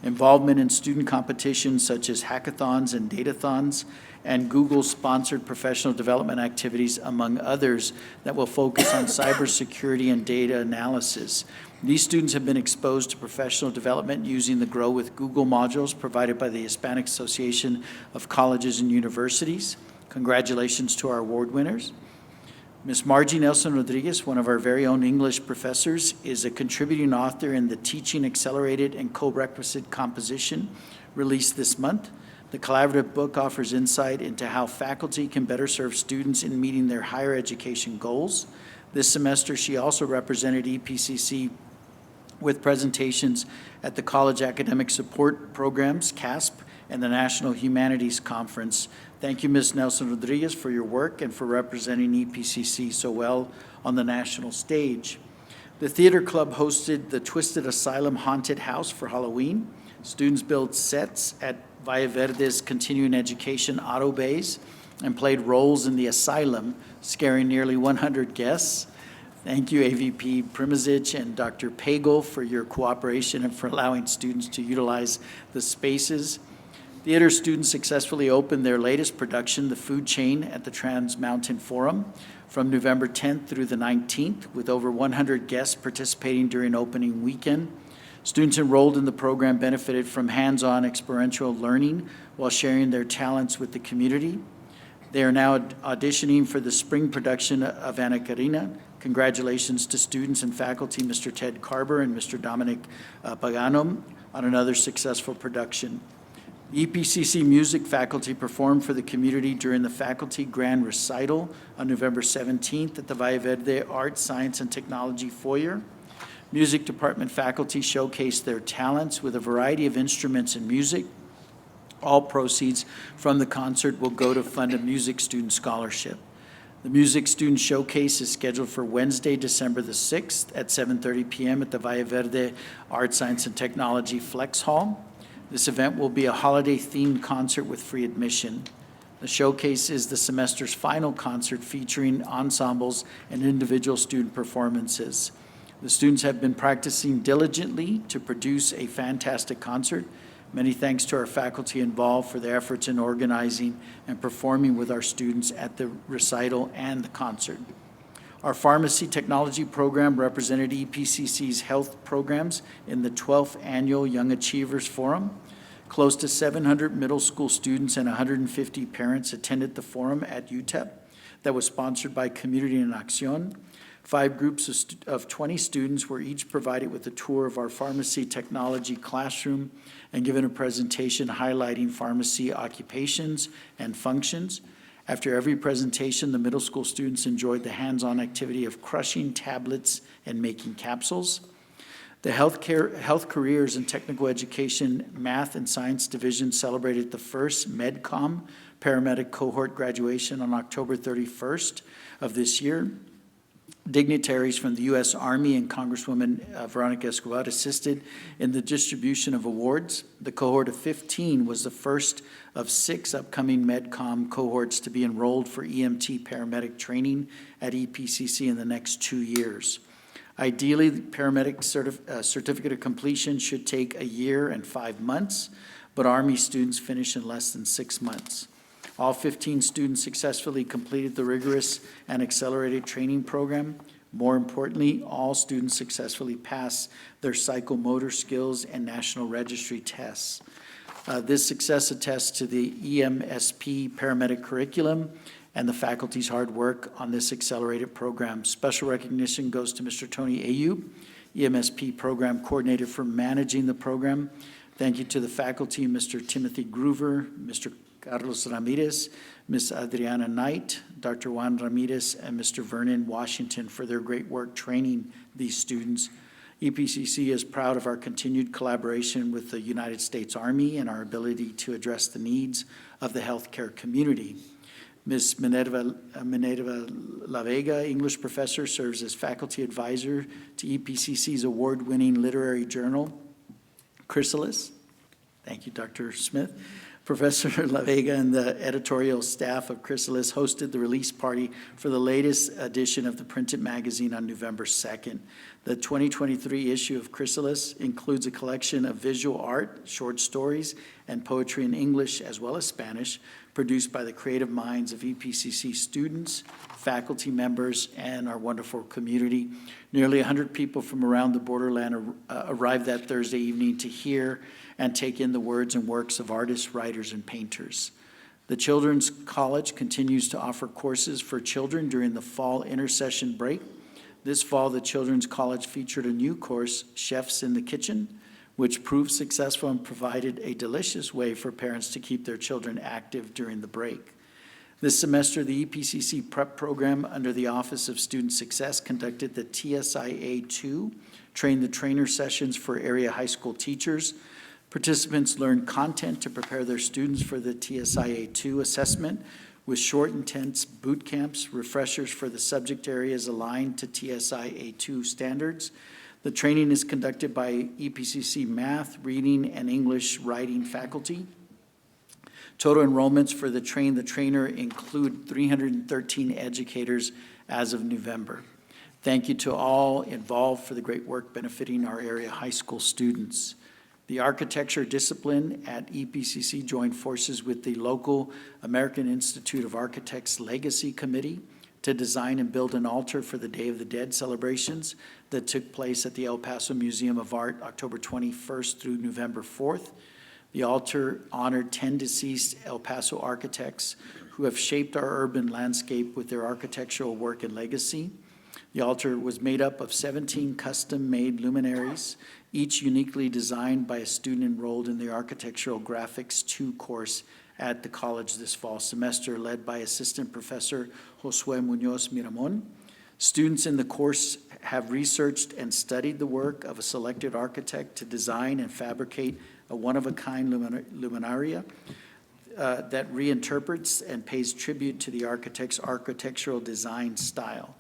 Speaker 10: involvement in student competitions such as hackathons and datathons, and Google-sponsored professional development activities, among others, that will focus on cybersecurity and data analysis. These students have been exposed to professional development using the Grow with Google modules provided by the Hispanic Association of Colleges and Universities. Congratulations to our award winners. Ms. Margie Nelson Rodriguez, one of our very own English professors, is a contributing author in the Teaching Accelerated and Co-Requisite Composition released this month. The collaborative book offers insight into how faculty can better serve students in meeting their higher education goals. This semester, she also represented EPCC with presentations at the College Academic Support Programs, CASP, and the National Humanities Conference. Thank you, Ms. Nelson Rodriguez, for your work and for representing EPCC so well on the national stage. The Theater Club hosted the Twisted Asylum Haunted House for Halloween. Students built sets at Valle Verde's continuing education auto bays and played roles in the asylum, scaring nearly 100 guests. Thank you, AVP Primizic and Dr. Pagel, for your cooperation and for allowing students to utilize the spaces. Theater students successfully opened their latest production, The Food Chain, at the Trans Mountain Forum from November 10th through the 19th, with over 100 guests participating during opening weekend. Students enrolled in the program benefited from hands-on experiential learning while sharing their talents with the community. They are now auditioning for the spring production of Anna Karina. Congratulations to students and faculty, Mr. Ted Carver and Mr. Dominic Pagano, on another successful production. EPCC music faculty performed for the community during the Faculty Grand Recital on November 17th at the Valle Verde Art, Science, and Technology Foyer. Music department faculty showcased their talents with a variety of instruments and music. All proceeds from the concert will go to fund a music student scholarship. The Music Student Showcase is scheduled for Wednesday, December the 6th at 7:30 p.m. at the Valle Verde Art, Science, and Technology Flex Hall. This event will be a holiday-themed concert with free admission. The showcase is the semester's final concert featuring ensembles and individual student performances. The students have been practicing diligently to produce a fantastic concert. Many thanks to our faculty involved for their efforts in organizing and performing with our students at the recital and the concert. Our pharmacy technology program represented EPCC's health programs in the 12th Annual Young Achievers Forum. Close to 700 middle school students and 150 parents attended the forum at UTEP that was sponsored by Community en Acción. 5 groups of 20 students were each provided with a tour of our pharmacy technology classroom and given a presentation highlighting pharmacy occupations and functions. After every presentation, the middle school students enjoyed the hands-on activity of crushing tablets and making capsules. The Health Careers and Technical Education Math and Science Division celebrated the first MedCom paramedic cohort graduation on October 31st of this year. Dignitaries from the U.S. Army and Congresswoman Veronica Escobar assisted in the distribution of awards. The cohort of 15 was the first of 6 upcoming MedCom cohorts to be enrolled for EMT paramedic training at EPCC in the next 2 years. Ideally, the paramedic certificate of completion should take 1 year and 5 months, but Army students finish in less than 6 months. All 15 students successfully completed the rigorous and accelerated training program. More importantly, all students successfully passed their psychomotor skills and national registry tests. This success attests to the EMSP paramedic curriculum and the faculty's hard work on this accelerated program. Special recognition goes to Mr. Tony Ayub, EMSP program coordinator, for managing the program. Thank you to the faculty, Mr. Timothy Groover, Mr. Carlos Ramirez, Ms. Adriana Knight, Dr. Juan Ramirez, and Mr. Vernon Washington for their great work training these students. EPCC is proud of our continued collaboration with the United States Army and our ability to address the needs of the healthcare community. Ms. Minerva La Vega, English professor, serves as faculty advisor to EPCC's award-winning literary journal, Chrysalis. Thank you, Dr. Smith. Professor La Vega and the editorial staff of Chrysalis hosted the release party for the latest edition of the printed magazine on November 2nd. The 2023 issue of Chrysalis includes a collection of visual art, short stories, and poetry in English as well as Spanish, produced by the creative minds of EPCC students, faculty members, and our wonderful community. Nearly 100 people from around the borderland arrived that Thursday evening to hear and take in the words and works of artists, writers, and painters. The Children's College continues to offer courses for children during the fall intersession break. This fall, the Children's College featured a new course, Chefs in the Kitchen, which proved successful and provided a delicious way for parents to keep their children active during the break. This semester, the EPCC prep program under the Office of Student Success conducted the TSIA-2, Train the Trainer sessions for area high school teachers. Participants learned content to prepare their students for the TSIA-2 assessment with short, intense boot camps, refreshers for the subject areas aligned to TSIA-2 standards. The training is conducted by EPCC math, reading, and English writing faculty. Total enrollments for the Train the Trainer include 313 educators as of November. Thank you to all involved for the great work benefiting our area high school students. The architecture discipline at EPCC joined forces with the local American Institute of Architects Legacy Committee to design and build an altar for the Day of the Dead celebrations that took place at the El Paso Museum of Art October 21st through November 4th. The altar honored 10 deceased El Paso architects who have shaped our urban landscape with their architectural work and legacy. The altar was made up of 17 custom-made luminaries, each uniquely designed by a student enrolled in the Architectural Graphics 2 course at the college this fall semester, led by Assistant Professor Josue Munoz Miramon. Students in the course have researched and studied the work of a selected architect to design and fabricate a one-of-a-kind luminaria that reinterprets and pays tribute to the architect's architectural design style.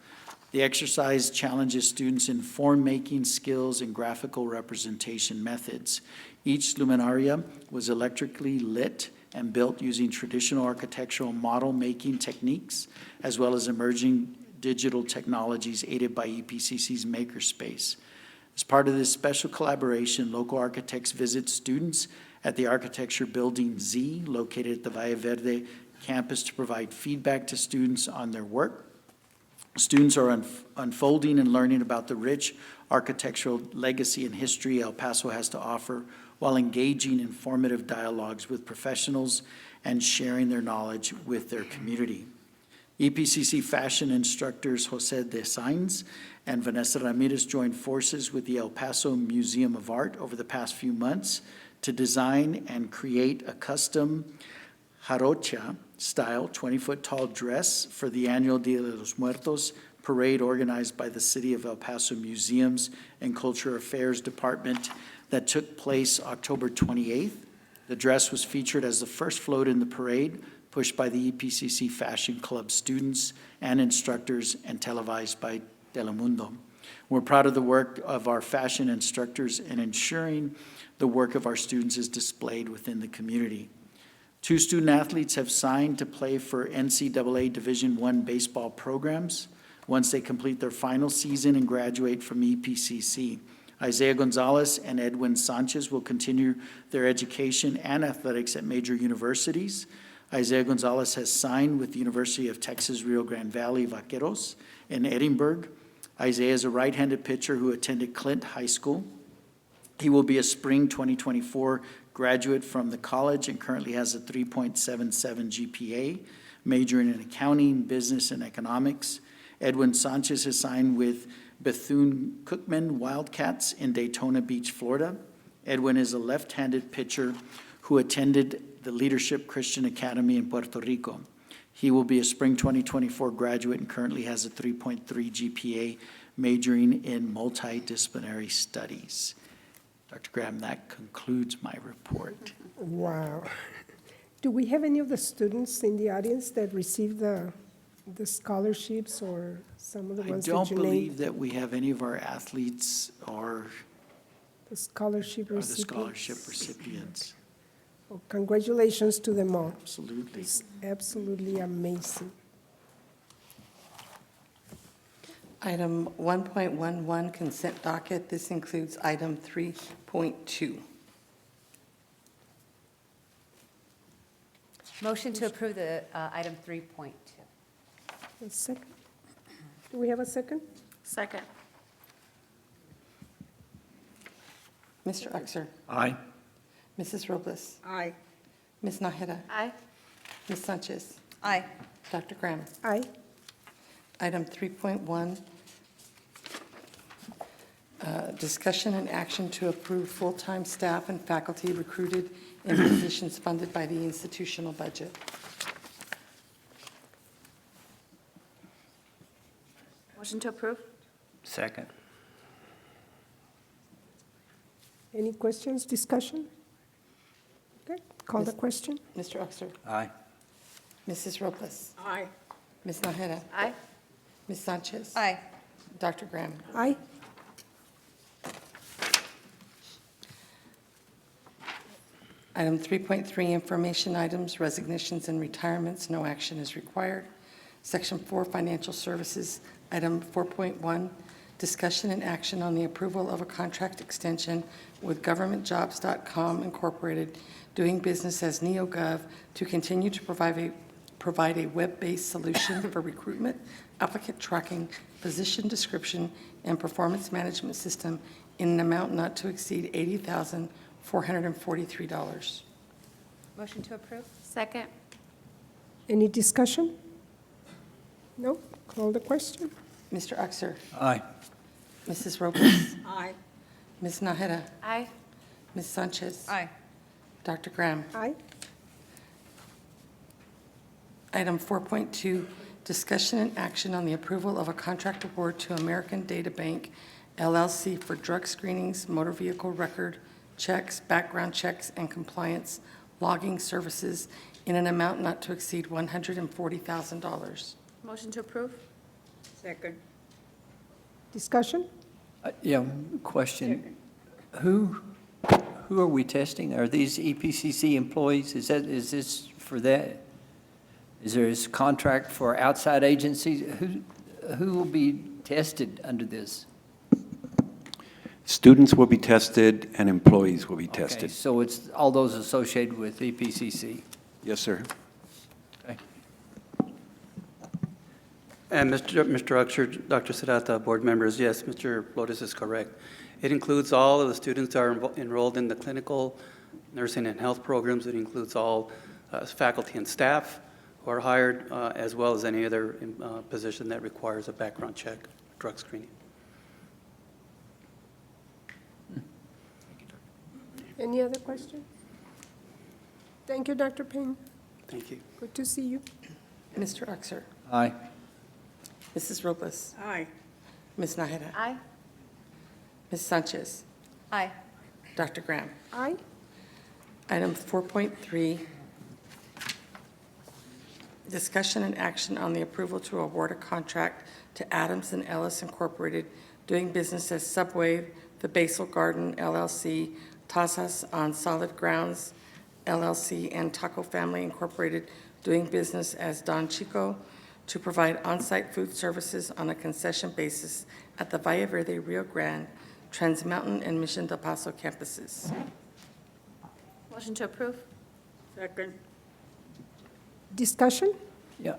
Speaker 10: The exercise challenges students in form-making skills and graphical representation methods. Each luminaria was electrically lit and built using traditional architectural model-making techniques, as well as emerging digital technologies aided by EPCC's Makerspace. As part of this special collaboration, local architects visit students at the Architecture Building Z, located at the Valle Verde campus, to provide feedback to students on their work. Students are unfolding and learning about the rich architectural legacy and history El Paso has to offer, while engaging in formative dialogues with professionals and sharing their knowledge with their community. EPCC fashion instructors Jose de Sainz and Vanessa Ramirez joined forces with the El Paso Museum of Art over the past few months to design and create a custom jarocha-style 20-foot-tall dress for the annual Dia de los Muertos parade organized by the City of El Paso Museums and Cultural Affairs Department that took place October 28th. The dress was featured as the first float in the parade, pushed by the EPCC Fashion Club students and instructors and televised by Telemundo. We're proud of the work of our fashion instructors in ensuring the work of our students is displayed within the community. 2 student athletes have signed to play for NCAA Division I baseball programs once they complete their final season and graduate from EPCC. Isaiah Gonzalez and Edwin Sanchez will continue their education and athletics at major universities. Isaiah Gonzalez has signed with the University of Texas Rio Grande Valley Vaqueros in Edinburgh. Isaiah is a right-handed pitcher who attended Clint High School. He will be a spring 2024 graduate from the college and currently has a 3.77 GPA, majoring in accounting, business, and economics. Edwin Sanchez has signed with Bethune-Cookman Wildcats in Daytona Beach, Florida. Edwin is a left-handed pitcher who attended the Leadership Christian Academy in Puerto Rico. He will be a spring 2024 graduate and currently has a 3.3 GPA, majoring in multidisciplinary studies. Dr. Graham, that concludes my report.
Speaker 1: Wow. Do we have any of the students in the audience that received the scholarships or some of the
Speaker 10: I
Speaker 1: ones that
Speaker 10: don't
Speaker 1: you
Speaker 10: believe
Speaker 1: named?
Speaker 10: that we have any of our athletes or
Speaker 1: The scholarship
Speaker 10: the
Speaker 1: recipients?
Speaker 10: scholarship recipients.
Speaker 1: Well, congratulations to them all.
Speaker 10: Absolutely.
Speaker 1: It's absolutely amazing.
Speaker 2: Item 1.11, consent docket. This includes item 3.2.
Speaker 13: Motion to approve the item 3.2.
Speaker 1: A second? Do we have a second?
Speaker 6: Second.
Speaker 2: Mr. Uxer,
Speaker 10: Aye.
Speaker 2: Mrs. Robles,
Speaker 6: Aye.
Speaker 2: Ms. Naheda,
Speaker 6: Aye.
Speaker 2: Ms. Sanchez,
Speaker 13: Aye.
Speaker 2: Dr. Graham.
Speaker 1: Aye.
Speaker 2: Item 3.1, discussion and action to approve full-time staff and faculty recruited in positions funded by the institutional budget.
Speaker 4: Motion to approve?
Speaker 5: Second.
Speaker 1: Any questions, discussion? Okay, call the question.
Speaker 2: Mr. Uxer,
Speaker 5: Aye.
Speaker 2: Mrs. Robles,
Speaker 6: Aye.
Speaker 2: Ms. Naheda,
Speaker 4: Aye.
Speaker 2: Ms. Sanchez.
Speaker 13: Aye.
Speaker 2: Dr. Graham.
Speaker 1: Aye.
Speaker 2: Item 3.3, information items, resignations and retirements, no action is required. Section 4, financial services. Item 4.1, discussion and action on the approval of a contract extension with governmentjobs.com Incorporated, doing business as NeoGov, to continue to provide a web-based solution for recruitment, applicant tracking, position description, and performance management system in an amount not to exceed $80,443.
Speaker 13: Motion to approve?
Speaker 4: Second?
Speaker 1: Any discussion? No? Call the question.
Speaker 2: Mr. Uxer,
Speaker 5: Aye.
Speaker 2: Mrs. Robles,
Speaker 6: Aye.
Speaker 2: Ms. Naheda,
Speaker 4: Aye.
Speaker 2: Ms. Sanchez.
Speaker 13: Aye.
Speaker 2: Dr. Graham.
Speaker 1: Aye.
Speaker 2: Item 4.2, discussion and action on the approval of a contract award to American Data Bank LLC for drug screenings, motor vehicle record checks, background checks, and compliance logging services in an amount not to exceed $140,000.
Speaker 4: Motion to approve?
Speaker 6: Second.
Speaker 1: Discussion?
Speaker 12: Yeah, question. Who are we testing? Are these EPCC employees? Is this for that? Is there a contract for outside agencies? Who will be tested under this?
Speaker 14: Students will be tested and employees will be
Speaker 12: Okay,
Speaker 14: tested.
Speaker 12: so it's all those associated with EPCC?
Speaker 14: Yes, sir.
Speaker 12: Okay.
Speaker 15: And Mr. Uxer, Dr. Sadata, board members, yes, Mr. Flores is correct. It includes all of the students that are enrolled in the clinical nursing and health programs. It includes all faculty and staff who are hired, as well as any other position that requires a background check, drug screening.
Speaker 1: Any other questions? Thank you, Dr. Payne.
Speaker 15: Thank you.
Speaker 1: Good to see you.
Speaker 2: Mr. Uxer,
Speaker 12: Aye.
Speaker 2: Mrs. Robles,
Speaker 6: Aye.
Speaker 2: Ms. Naheda,
Speaker 4: Aye.
Speaker 2: Ms. Sanchez,
Speaker 13: Aye.
Speaker 2: Dr. Graham.
Speaker 1: Aye.
Speaker 2: Item 4.3, discussion and action on the approval to award a contract to Adams and Ellis Incorporated, doing business as Subway, The Basil Garden LLC, Tazas on Solid Grounds LLC, and Taco Family Incorporated, doing business as Don Chico, to provide on-site food services on a concession basis at the Valle Verde, Rio Grande, Trans Mountain, and Mission Del Paso campuses.
Speaker 4: Motion to approve?
Speaker 6: Second.
Speaker 1: Discussion?
Speaker 12: Yeah.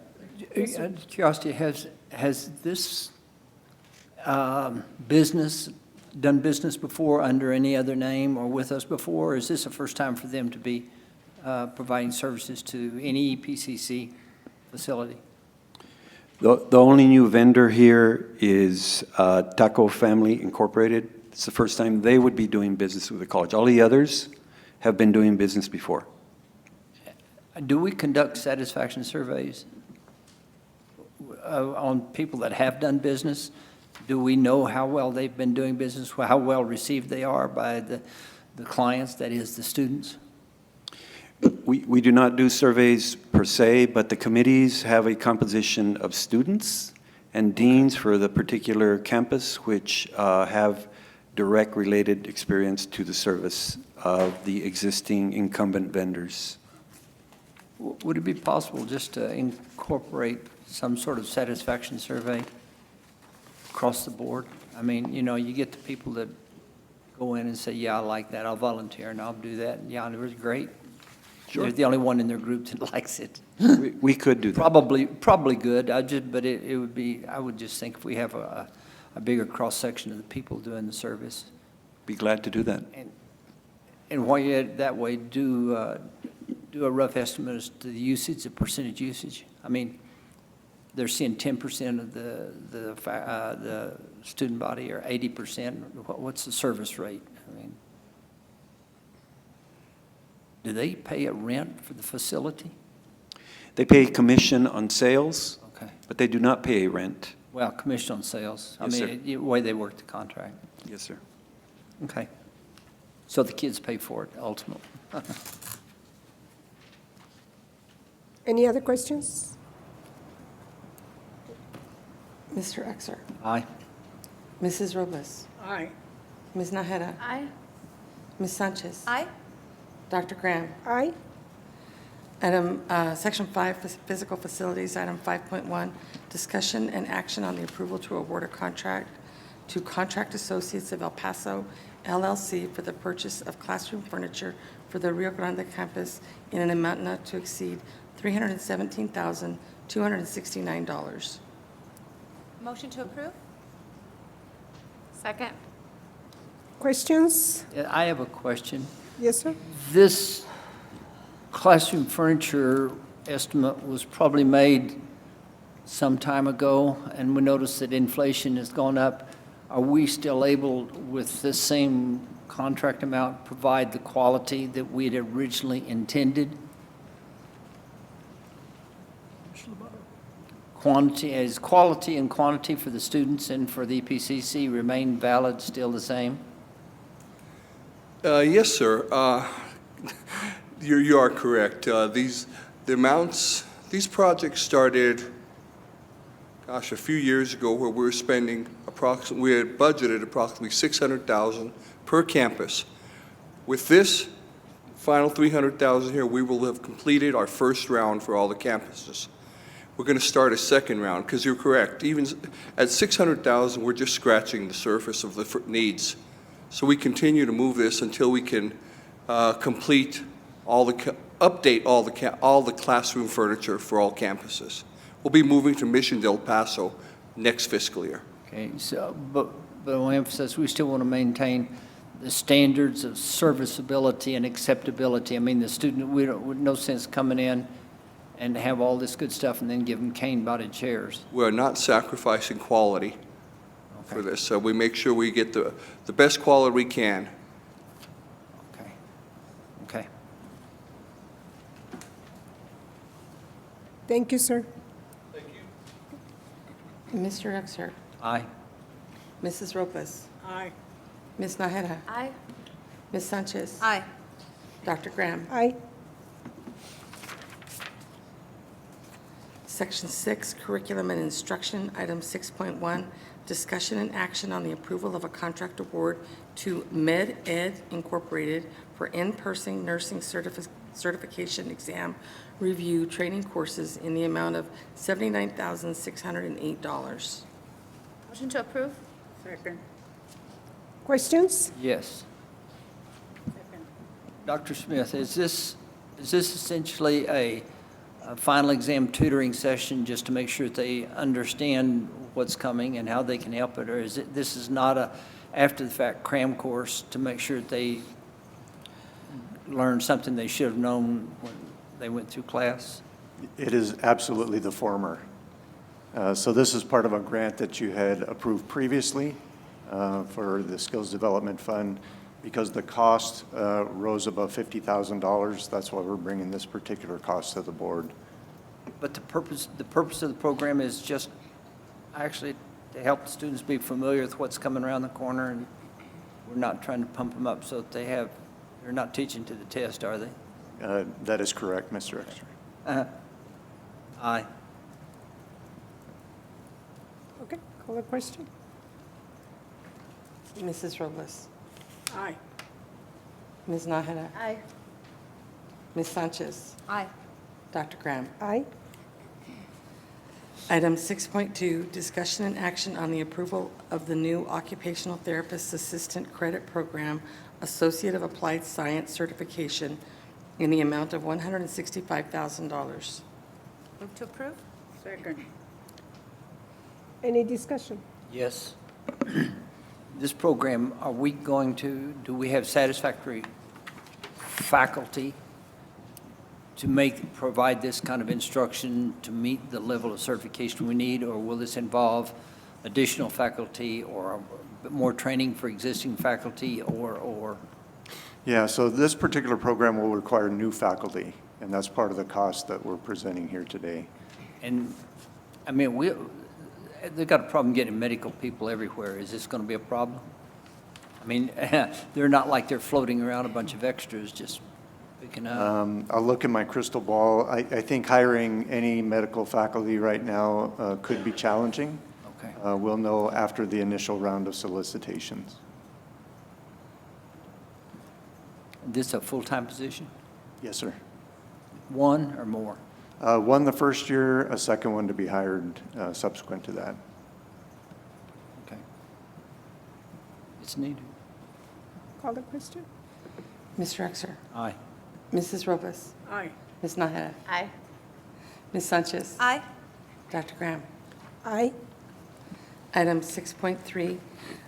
Speaker 12: Curiosity, has this business done business before under any other name or with us before? Or is this the first time for them to be providing services to any EPCC facility?
Speaker 14: The only new vendor here is Taco Family Incorporated. It's the first time they would be doing business with the college. All the others have been doing business before.
Speaker 12: Do we conduct satisfaction surveys? on people that have done business? Do we know how well they've been doing business, how well received they are by the clients, that is, the students?
Speaker 14: We do not do surveys per se, but the committees have a composition of students and deans for the particular campus, which have direct related experience to the service of the existing incumbent vendors.
Speaker 12: Would it be possible just to incorporate some sort of satisfaction survey across the board? I mean, you know, you get the people that go in and say, yeah, I like that, I'll volunteer and I'll do that, and yeah, it was great.
Speaker 14: Sure.
Speaker 12: You're the only one in their group that likes it.
Speaker 14: We could do that.
Speaker 12: Probably good, but it would be, I would just think if we have a bigger cross-section of the people doing the service.
Speaker 14: Be glad to do that.
Speaker 12: And while you're that way, do a rough estimate as to the usage, the percentage usage. I mean, they're seeing 10% of the student body or 80%. What's the service rate? I mean, do they pay a rent for the facility?
Speaker 14: They pay commission on sales,
Speaker 12: Okay.
Speaker 14: but they do not pay a rent.
Speaker 12: Well, commission on sales.
Speaker 14: Yes, sir.
Speaker 12: I mean, the way they work the contract.
Speaker 14: Yes, sir.
Speaker 12: Okay. So the kids pay for it ultimately.
Speaker 1: Any other questions?
Speaker 2: Mr. Uxer,
Speaker 12: Aye.
Speaker 2: Mrs. Robles,
Speaker 1: Aye.
Speaker 2: Ms. Naheda,
Speaker 4: Aye.
Speaker 2: Ms. Sanchez,
Speaker 13: Aye.
Speaker 2: Dr. Graham.
Speaker 1: Aye.
Speaker 2: Item, Section 5, Physical Facilities, Item 5.1, discussion and action on the approval to award a contract to Contract Associates of El Paso LLC for the purchase of classroom furniture for the Rio Grande campus in an amount not to exceed $317,269.
Speaker 4: Motion to approve? Second.
Speaker 1: Questions?
Speaker 12: Yeah, I have a question.
Speaker 1: Yes, sir.
Speaker 12: This classroom furniture estimate was probably made some time ago, and we noticed that inflation has gone up. Are we still able, with this same contract amount, provide the quality that we had originally intended? Quality and quantity for the students and for the EPCC remain valid, still the same?
Speaker 16: Yes, sir. You are correct. The amounts, these projects started, gosh, a few years ago, where we were spending we had budgeted approximately $600,000 per campus. With this final $300,000 here, we will have completed our first round for all the campuses. We're going to start a second round, because you're correct. Even at $600,000, we're just scratching the surface of the needs. So we continue to move this until we can complete update all the classroom furniture for all campuses. We'll be moving to Mission del Paso next fiscal year.
Speaker 12: Okay, so, but I want to emphasize, we still want to maintain the standards of serviceability and acceptability. I mean, the student, no sense coming in and have all this good stuff and then give them cane-bodied chairs.
Speaker 16: We're not sacrificing quality for this. So we make sure we get the best quality we can.
Speaker 12: Okay. Okay.
Speaker 1: Thank you, sir.
Speaker 2: Mr. Uxer,
Speaker 12: Aye.
Speaker 2: Mrs. Robles,
Speaker 1: Aye.
Speaker 2: Ms. Naheda,
Speaker 4: Aye.
Speaker 2: Ms. Sanchez,
Speaker 13: Aye.
Speaker 2: Dr. Graham.
Speaker 1: Aye.
Speaker 2: Section 6, Curriculum and Instruction, Item 6.1, discussion and action on the approval of a contract award to Med Ed Incorporated for in-person nursing certification exam review training courses in the amount of $79,608.
Speaker 4: Motion to approve?
Speaker 1: Questions?
Speaker 12: Yes. Dr. Smith, is this essentially a final exam tutoring session just to make sure that they understand what's coming and how they can help it? Or this is not a after-the-fact cram course to make sure that they learn something they should have known when they went through class?
Speaker 3: It is absolutely the former. So this is part of a grant that you had approved previously for the Skills Development Fund. Because the cost rose above $50,000, that's why we're bringing this particular cost to the board.
Speaker 12: But the purpose of the program is just actually to help the students be familiar with what's coming around the corner, and we're not trying to pump them up so that they're not teaching to the test, are they?
Speaker 3: That is correct, Mr. Exner.
Speaker 12: Aye.
Speaker 1: Okay, call the question.
Speaker 2: Mrs. Robles.
Speaker 1: Aye.
Speaker 2: Ms. Nájera.
Speaker 4: Aye.
Speaker 2: Ms. Sanchez.
Speaker 13: Aye.
Speaker 2: Dr. Graham.
Speaker 1: Aye.
Speaker 2: Item 6.2, discussion and action on the approval of the new Occupational Therapist Assistant Credit Program Associate of Applied Science Certification in the amount of $165,000.
Speaker 4: Move to approve?
Speaker 9: Second.
Speaker 1: Any discussion?
Speaker 12: Yes. This program, do we have satisfactory faculty to provide this kind of instruction to meet the level of certification we need, or will this involve additional faculty or a bit more training for existing faculty, or?
Speaker 3: Yeah, so this particular program will require new faculty, and that's part of the cost that we're presenting here today.
Speaker 12: And, I mean, they've got a problem getting medical people everywhere. Is this going to be a problem? I mean, they're not like they're floating around a bunch of extras just picking up.
Speaker 3: I'll look at my crystal ball. I think hiring any medical faculty right now could be challenging.
Speaker 12: Okay.
Speaker 3: We'll know after the initial round of solicitations.
Speaker 12: This is a full-time position?
Speaker 3: Yes, sir.
Speaker 12: One or more?
Speaker 3: One the first year, a second one to be hired subsequent to that.
Speaker 12: Okay. It's needed.
Speaker 1: Call the question.
Speaker 2: Mr. Exner.
Speaker 12: Aye.
Speaker 2: Mrs. Robles.
Speaker 1: Aye.
Speaker 2: Ms. Nájera.
Speaker 4: Aye.
Speaker 2: Ms. Sanchez.
Speaker 13: Aye.
Speaker 2: Dr. Graham.
Speaker 1: Aye.
Speaker 2: Item 6.3,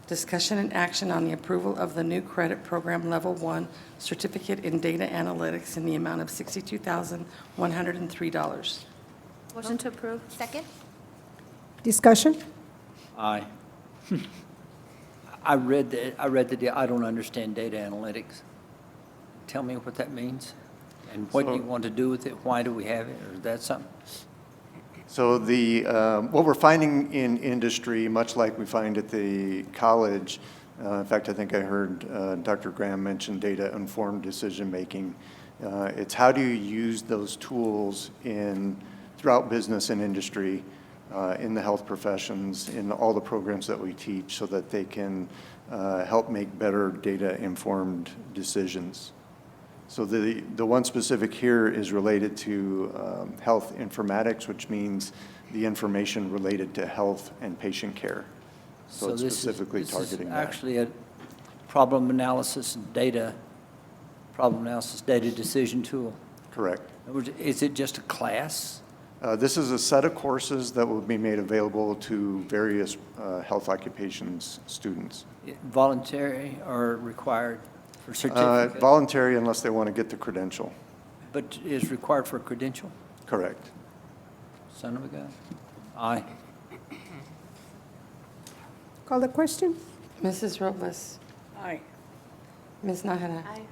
Speaker 2: discussion and action on the approval of the new credit program Level 1 Certificate in Data Analytics in the amount of $62,103.
Speaker 4: Motion to approve?
Speaker 13: Second?
Speaker 1: Discussion?
Speaker 12: Aye. I read the deal. I don't understand data analytics. Tell me what that means, and what do you want to do with it? Why do we have it, or is that something?
Speaker 3: So what we're finding in industry, much like we find at the college, in fact, I think I heard Dr. Graham mention data-informed decision-making. It's how do you use those tools throughout business and industry, in the health professions, in all the programs that we teach, so that they can help make better data-informed decisions. So the one specific here is related to health informatics, which means the information related to health and patient care. So it's specifically targeting that.
Speaker 12: This is actually a problem analysis data decision tool.
Speaker 3: Correct.
Speaker 12: Is it just a class?
Speaker 3: This is a set of courses that will be made available to various health occupations students.
Speaker 12: Voluntary or required for certificate?
Speaker 3: Voluntary unless they want to get the credential.
Speaker 12: But is required for a credential?
Speaker 3: Correct.
Speaker 12: Son of a gun. Aye.
Speaker 1: Call the question.
Speaker 2: Mrs. Robles.
Speaker 1: Aye.
Speaker 2: Ms. Nájera.
Speaker 4: Aye.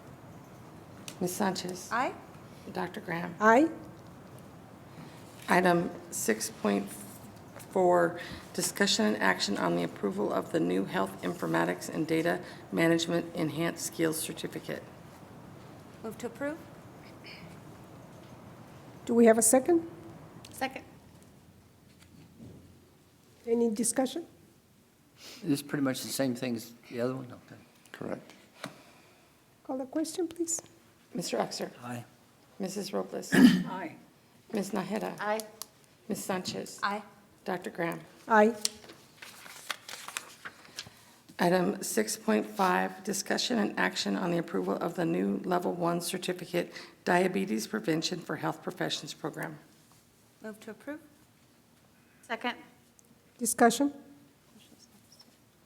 Speaker 2: Ms. Sanchez.
Speaker 13: Aye.
Speaker 2: Dr. Graham.
Speaker 1: Aye.
Speaker 2: Item 6.4, discussion and action on the approval of the new Health Informatics and Data Management Enhanced Skills Certificate.
Speaker 13: Move to approve?
Speaker 1: Do we have a second?
Speaker 4: Second.
Speaker 1: Any discussion?
Speaker 12: This is pretty much the same thing as the other one? Okay.
Speaker 3: Correct.
Speaker 1: Call the question, please.
Speaker 2: Mr. Exner.
Speaker 12: Aye.
Speaker 2: Mrs. Robles.
Speaker 1: Aye.
Speaker 2: Ms. Nájera.
Speaker 4: Aye.
Speaker 2: Ms. Sanchez.
Speaker 13: Aye.
Speaker 2: Dr. Graham.
Speaker 1: Aye.
Speaker 2: Item 6.5, discussion and action on the approval of the new Level 1 Certificate Diabetes Prevention for Health Professions Program.
Speaker 13: Move to approve?
Speaker 4: Second.
Speaker 1: Discussion?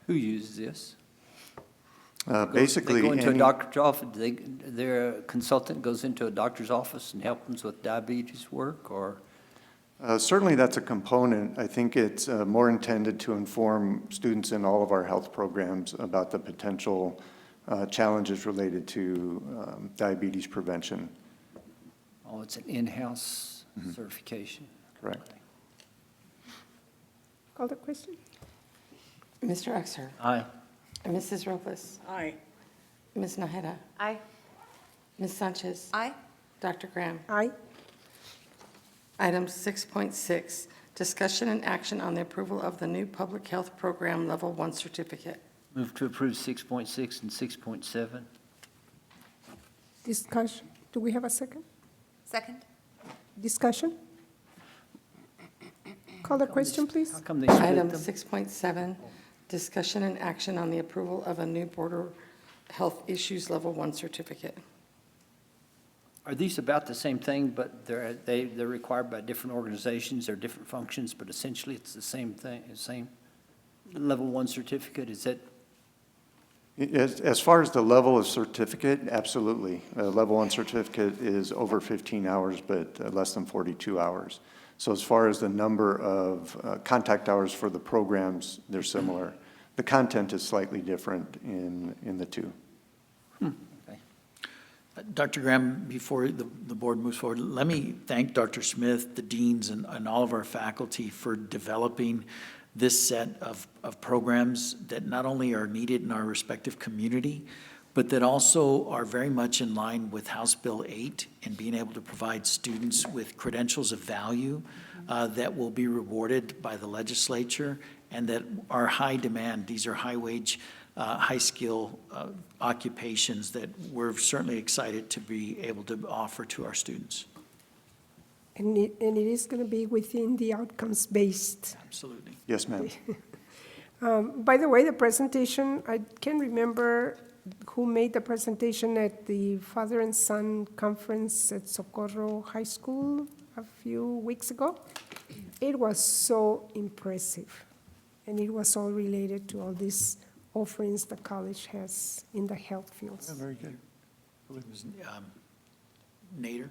Speaker 12: Who uses this?
Speaker 3: Basically,
Speaker 12: They go into a
Speaker 3: any-
Speaker 12: doctor's office, their consultant goes into a doctor's office and helps them with diabetes work, or?
Speaker 3: Certainly that's a component. I think it's more intended to inform students in all of our health programs about the potential challenges related to diabetes prevention.
Speaker 12: Oh, it's an in-house certification.
Speaker 3: Correct.
Speaker 1: Call the question?
Speaker 2: Mr. Uxer?
Speaker 10: Aye.
Speaker 2: Mrs. Robles?
Speaker 6: Aye.
Speaker 2: Ms. Naheda?
Speaker 4: Aye.
Speaker 2: Ms. Sanchez?
Speaker 13: Aye.
Speaker 2: Dr. Graham?
Speaker 1: Aye.
Speaker 2: Item 6.6, discussion and action on the approval of the new Public Health Program Level 1 certificate.
Speaker 12: Move to approve 6.6 and 6.7.
Speaker 1: Discussion. Do we have a second?
Speaker 13: Second?
Speaker 1: Discussion? Call the question, please.
Speaker 12: How come they split
Speaker 2: Item
Speaker 12: them?
Speaker 2: 6.7, discussion and action on the approval of a new Border Health Issues Level 1 certificate.
Speaker 12: Are these about the same thing, but they're required by different organizations, they're different functions, but essentially it's the same thing, the same level 1 certificate? Is that,
Speaker 3: As far as the level of certificate, absolutely. Level 1 certificate is over 15 hours, but less than 42 hours. So as far as the number of contact hours for the programs, they're similar. The content is slightly different in the two.
Speaker 10: Dr. Graham, before the board moves forward, let me thank Dr. Smith, the deans, and all of our faculty for developing this set of programs that not only are needed in our respective community, but that also are very much in line with House Bill 8 and being able to provide students with credentials of value that will be rewarded by the legislature and that are high demand. These are high-wage, high-skill occupations that we're certainly excited to be able to offer to our students.
Speaker 1: And it is going to be within the outcomes-based.
Speaker 10: Absolutely.
Speaker 3: Yes, ma'am.
Speaker 1: By the way, the presentation, I can't remember who made the presentation at the Father and Son Conference at Socorro High School a few weeks ago. It was so impressive, and it was all related to all these offerings the college has in the health fields.
Speaker 3: Very good.
Speaker 10: I believe it was Nader.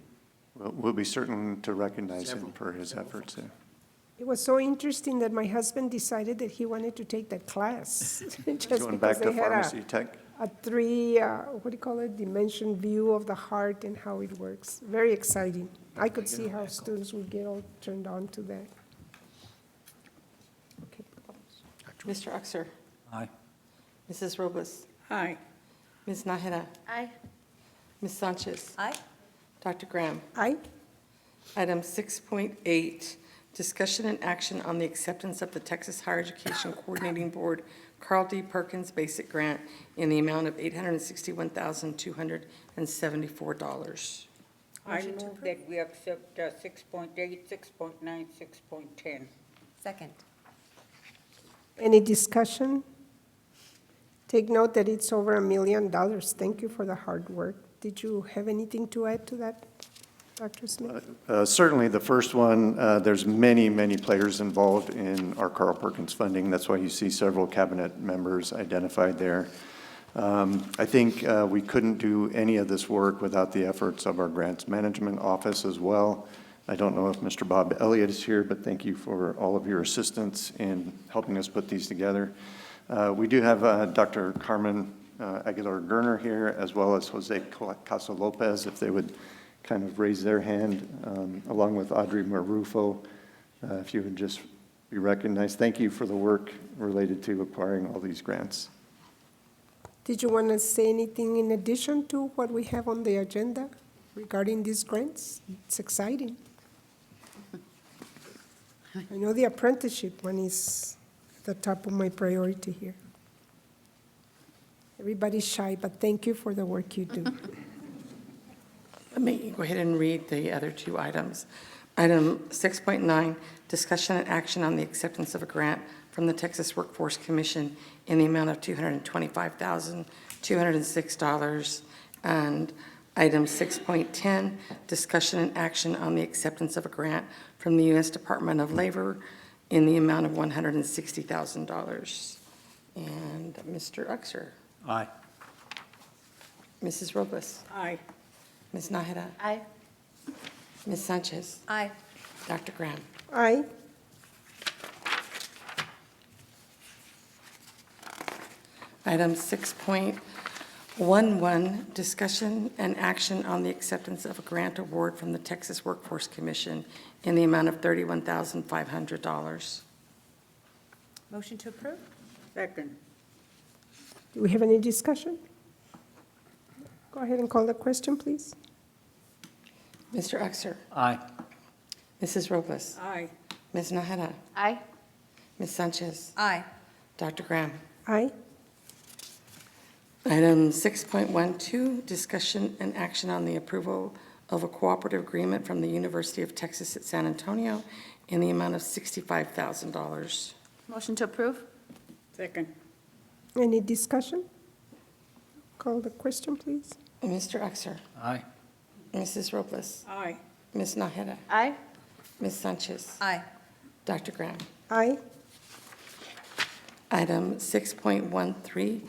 Speaker 3: Well, we'll be certain to recognize him for his efforts there.
Speaker 1: It was so interesting that my husband decided that he wanted to take that class. Just
Speaker 3: Going back
Speaker 1: because
Speaker 3: to
Speaker 1: they had
Speaker 3: pharmacy tech.
Speaker 1: a three, what do you call it, dimension view of the heart and how it works. Very exciting. I could see how students would get all turned on to that. Okay.
Speaker 2: Mr. Uxer?
Speaker 12: Aye.
Speaker 2: Mrs. Robles?
Speaker 6: Aye.
Speaker 2: Ms. Naheda?
Speaker 4: Aye.
Speaker 2: Ms. Sanchez?
Speaker 13: Aye.
Speaker 2: Dr. Graham?
Speaker 1: Aye.
Speaker 2: Item 6.8, discussion and action on the acceptance of the Texas Higher Education Coordinating Board Carl D. Perkins Basic Grant in the amount of $861,274.
Speaker 17: I move that we accept 6.8, 6.9, 6.10.
Speaker 13: Second.
Speaker 1: Any discussion? Take note that it's over $1 million. Thank you for the hard work. Did you have anything to add to that, Dr. Smith?
Speaker 3: Certainly, the first one, there's many, many players involved in our Carl Perkins funding. That's why you see several cabinet members identified there. I think we couldn't do any of this work without the efforts of our grants management office as well. I don't know if Mr. Bob Elliott is here, but thank you for all of your assistance in helping us put these together. We do have Dr. Carmen Aguilar-Gerner here, as well as Jose Casa-Lopez, if they would kind of raise their hand, along with Audrey Marufo, if you would just be recognized. Thank you for the work related to acquiring all these grants.
Speaker 1: Did you want to say anything in addition to what we have on the agenda regarding these grants? It's exciting. I know the apprenticeship one is the top of my priority here. Everybody's shy, but thank you for the work you do.
Speaker 2: Let me go ahead and read the other two items. Item 6.9, discussion and action on the acceptance of a grant from the Texas Workforce Commission in the amount of $225,206. And item 6.10, discussion and action on the acceptance of a grant from the U.S. Department of Labor in the amount of $160,000. And Mr. Uxer?
Speaker 12: Aye.
Speaker 2: Mrs. Robles?
Speaker 6: Aye.
Speaker 2: Ms. Naheda?
Speaker 4: Aye.
Speaker 2: Ms. Sanchez?
Speaker 13: Aye.
Speaker 2: Dr. Graham?
Speaker 1: Aye.
Speaker 2: Item 6.11, 1.1, discussion and action on the acceptance of a grant award from the Texas Workforce Commission in the amount of $31,500.
Speaker 4: Motion to approve?
Speaker 17: Second.
Speaker 1: Do we have any discussion? Go ahead and call the question, please.
Speaker 2: Mr. Uxer?
Speaker 5: Aye.
Speaker 2: Mrs. Robles?
Speaker 17: Aye.
Speaker 2: Ms. Nahara?
Speaker 4: Aye.
Speaker 2: Ms. Sanchez?
Speaker 13: Aye.
Speaker 2: Dr. Graham?
Speaker 1: Aye.
Speaker 2: Item 6.12, discussion and action on the approval of a cooperative agreement from the University of Texas at San Antonio in the amount of $65,000.
Speaker 4: Motion to approve?
Speaker 17: Second.
Speaker 1: Any discussion? Call the question, please.
Speaker 2: Mr. Uxer?
Speaker 5: Aye.
Speaker 2: Mrs. Robles?
Speaker 17: Aye.
Speaker 2: Ms. Nahara?
Speaker 4: Aye.
Speaker 2: Ms. Sanchez?
Speaker 13: Aye.
Speaker 2: Dr. Graham?
Speaker 1: Aye.
Speaker 2: Item 6.13,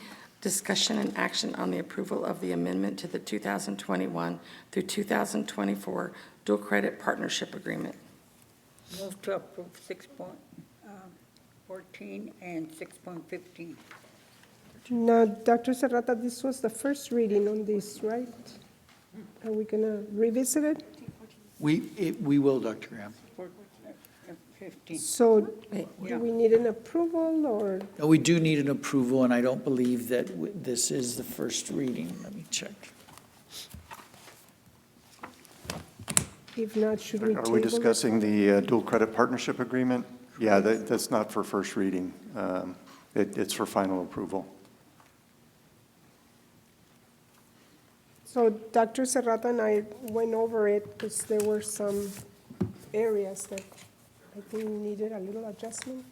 Speaker 2: discussion and action on the approval of the amendment to the 2021 through 2024 dual credit partnership agreement.
Speaker 17: Move to approve 6.14 and 6.15.
Speaker 1: Now, Dr. Serrata, this was the first reading on this, right? Are we going to revisit it?
Speaker 10: We will, Dr. Graham.
Speaker 17: 15.
Speaker 1: So
Speaker 2: Wait.
Speaker 1: do we need an approval, or?
Speaker 10: No, we do need an approval, and I don't believe that this is the first reading. Let me check.
Speaker 1: If not, should we
Speaker 3: Are
Speaker 1: table
Speaker 3: we
Speaker 1: it?
Speaker 3: discussing the dual credit partnership agreement? Yeah, that's not for first reading. It's for final approval.
Speaker 1: So Dr. Serrata and I went over it because there were some areas that I think needed a little adjustment.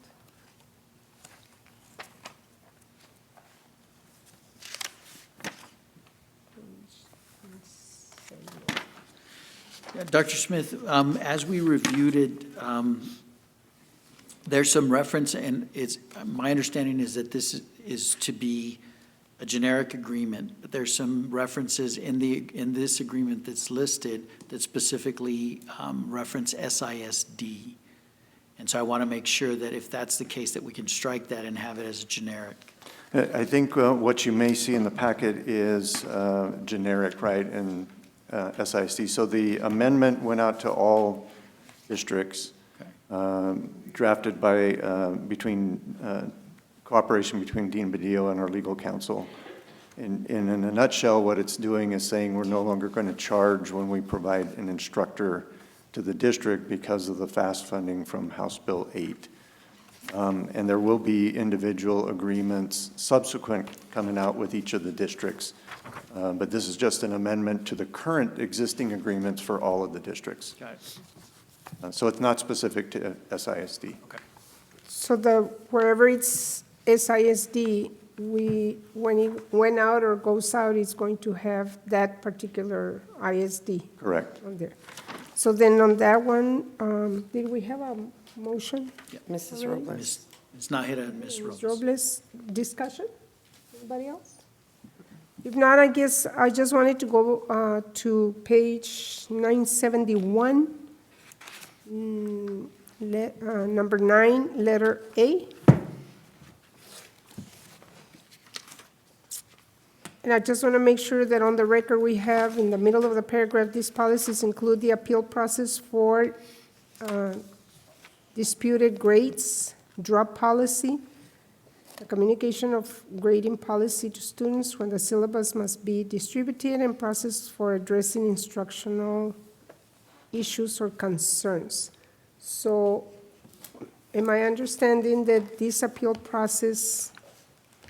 Speaker 10: Yeah, Dr. Smith, as we reviewed it, there's some reference, and my understanding is that this is to be a generic agreement, but there's some references in this agreement that's listed that specifically reference SISD. And so I want to make sure that if that's the case, that we can strike that and have it as a generic.
Speaker 3: I think what you may see in the packet is generic, right, and SISD. So the amendment went out to all districts, drafted by, cooperation between Dean Badillo and our legal counsel. In a nutshell, what it's doing is saying we're no longer going to charge when we provide an instructor to the district because of the FAST funding from House Bill 8. And there will be individual agreements subsequent coming out with each of the districts. But this is just an amendment to the current existing agreements for all of the districts.
Speaker 10: Got it.
Speaker 3: So it's not specific to SISD.
Speaker 10: Okay.
Speaker 1: So wherever it's SISD, when it went out or goes out, it's going to have that particular ISD.
Speaker 3: Correct.
Speaker 1: On there. So then on that one, did we have a motion?
Speaker 2: Mrs. Robles?
Speaker 10: Ms. Nahara and Ms.
Speaker 1: Ms.
Speaker 10: Robles.
Speaker 1: Robles, discussion? Anybody else? If not, I guess I just wanted to go to page 971, number 9, letter A. And I just want to make sure that on the record we have, in the middle of the paragraph, these policies include the appeal process for disputed grades, drop policy, the communication of grading policy to students when the syllabus must be distributed, and process for addressing instructional issues or concerns. So am I understanding that this appeal process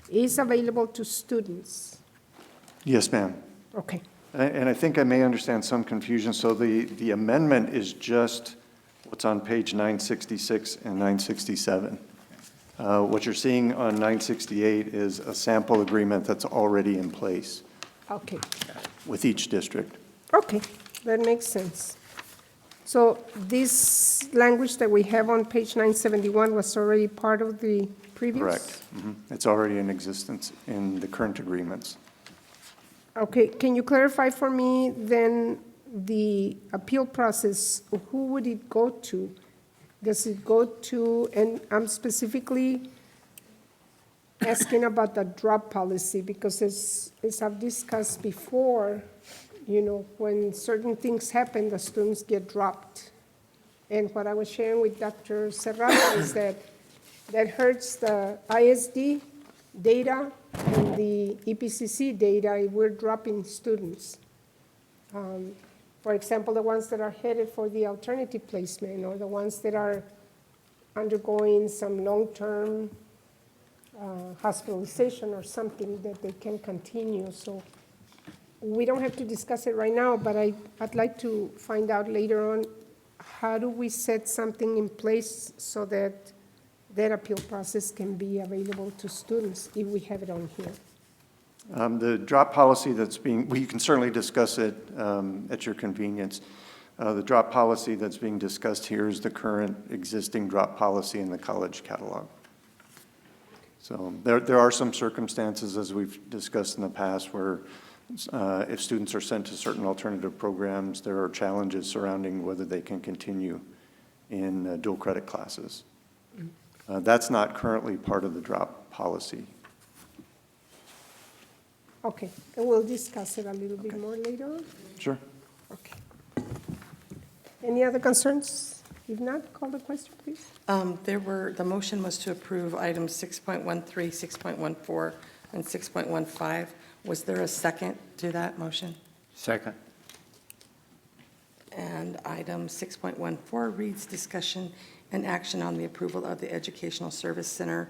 Speaker 1: is available to students?
Speaker 3: Yes, ma'am.
Speaker 1: Okay.
Speaker 3: And I think I may understand some confusion. So the amendment is just what's on page 966 and 967. What you're seeing on 968 is a sample agreement that's already in place
Speaker 1: Okay.
Speaker 3: with each district.
Speaker 1: Okay, that makes sense. So this language that we have on page 971 was already part of the previous?
Speaker 3: Correct. It's already in existence in the current agreements.
Speaker 1: Okay, can you clarify for me then the appeal process, who would it go to? Does it go to, and I'm specifically asking about the drop policy, because as I've discussed before, when certain things happen, the students get dropped. And what I was sharing with Dr. Serrano is that hurts the ISD data and the EPCC data if we're dropping students. For example, the ones that are headed for the alternative placement, or the ones that are undergoing some long-term hospitalization or something that they can continue. So we don't have to discuss it right now, but I'd like to find out later on, how do we set something in place so that that appeal process can be available to students if we have it on here?
Speaker 3: The drop policy we can certainly discuss it at your convenience. The drop policy that's being discussed here is the current existing drop policy in the college catalog. So there are some circumstances, as we've discussed in the past, where if students are sent to certain alternative programs, there are challenges surrounding whether they can continue in dual credit classes. That's not currently part of the drop policy.
Speaker 1: Okay, and we'll discuss it a little bit more later on.
Speaker 3: Sure.
Speaker 1: Okay. Any other concerns? If not, call the question, please.
Speaker 2: The motion was to approve items 6.13, 6.14, and 6.15. Was there a second to that motion?
Speaker 5: Second.
Speaker 2: And item 6.14 reads discussion and action on the approval of the Educational Service Center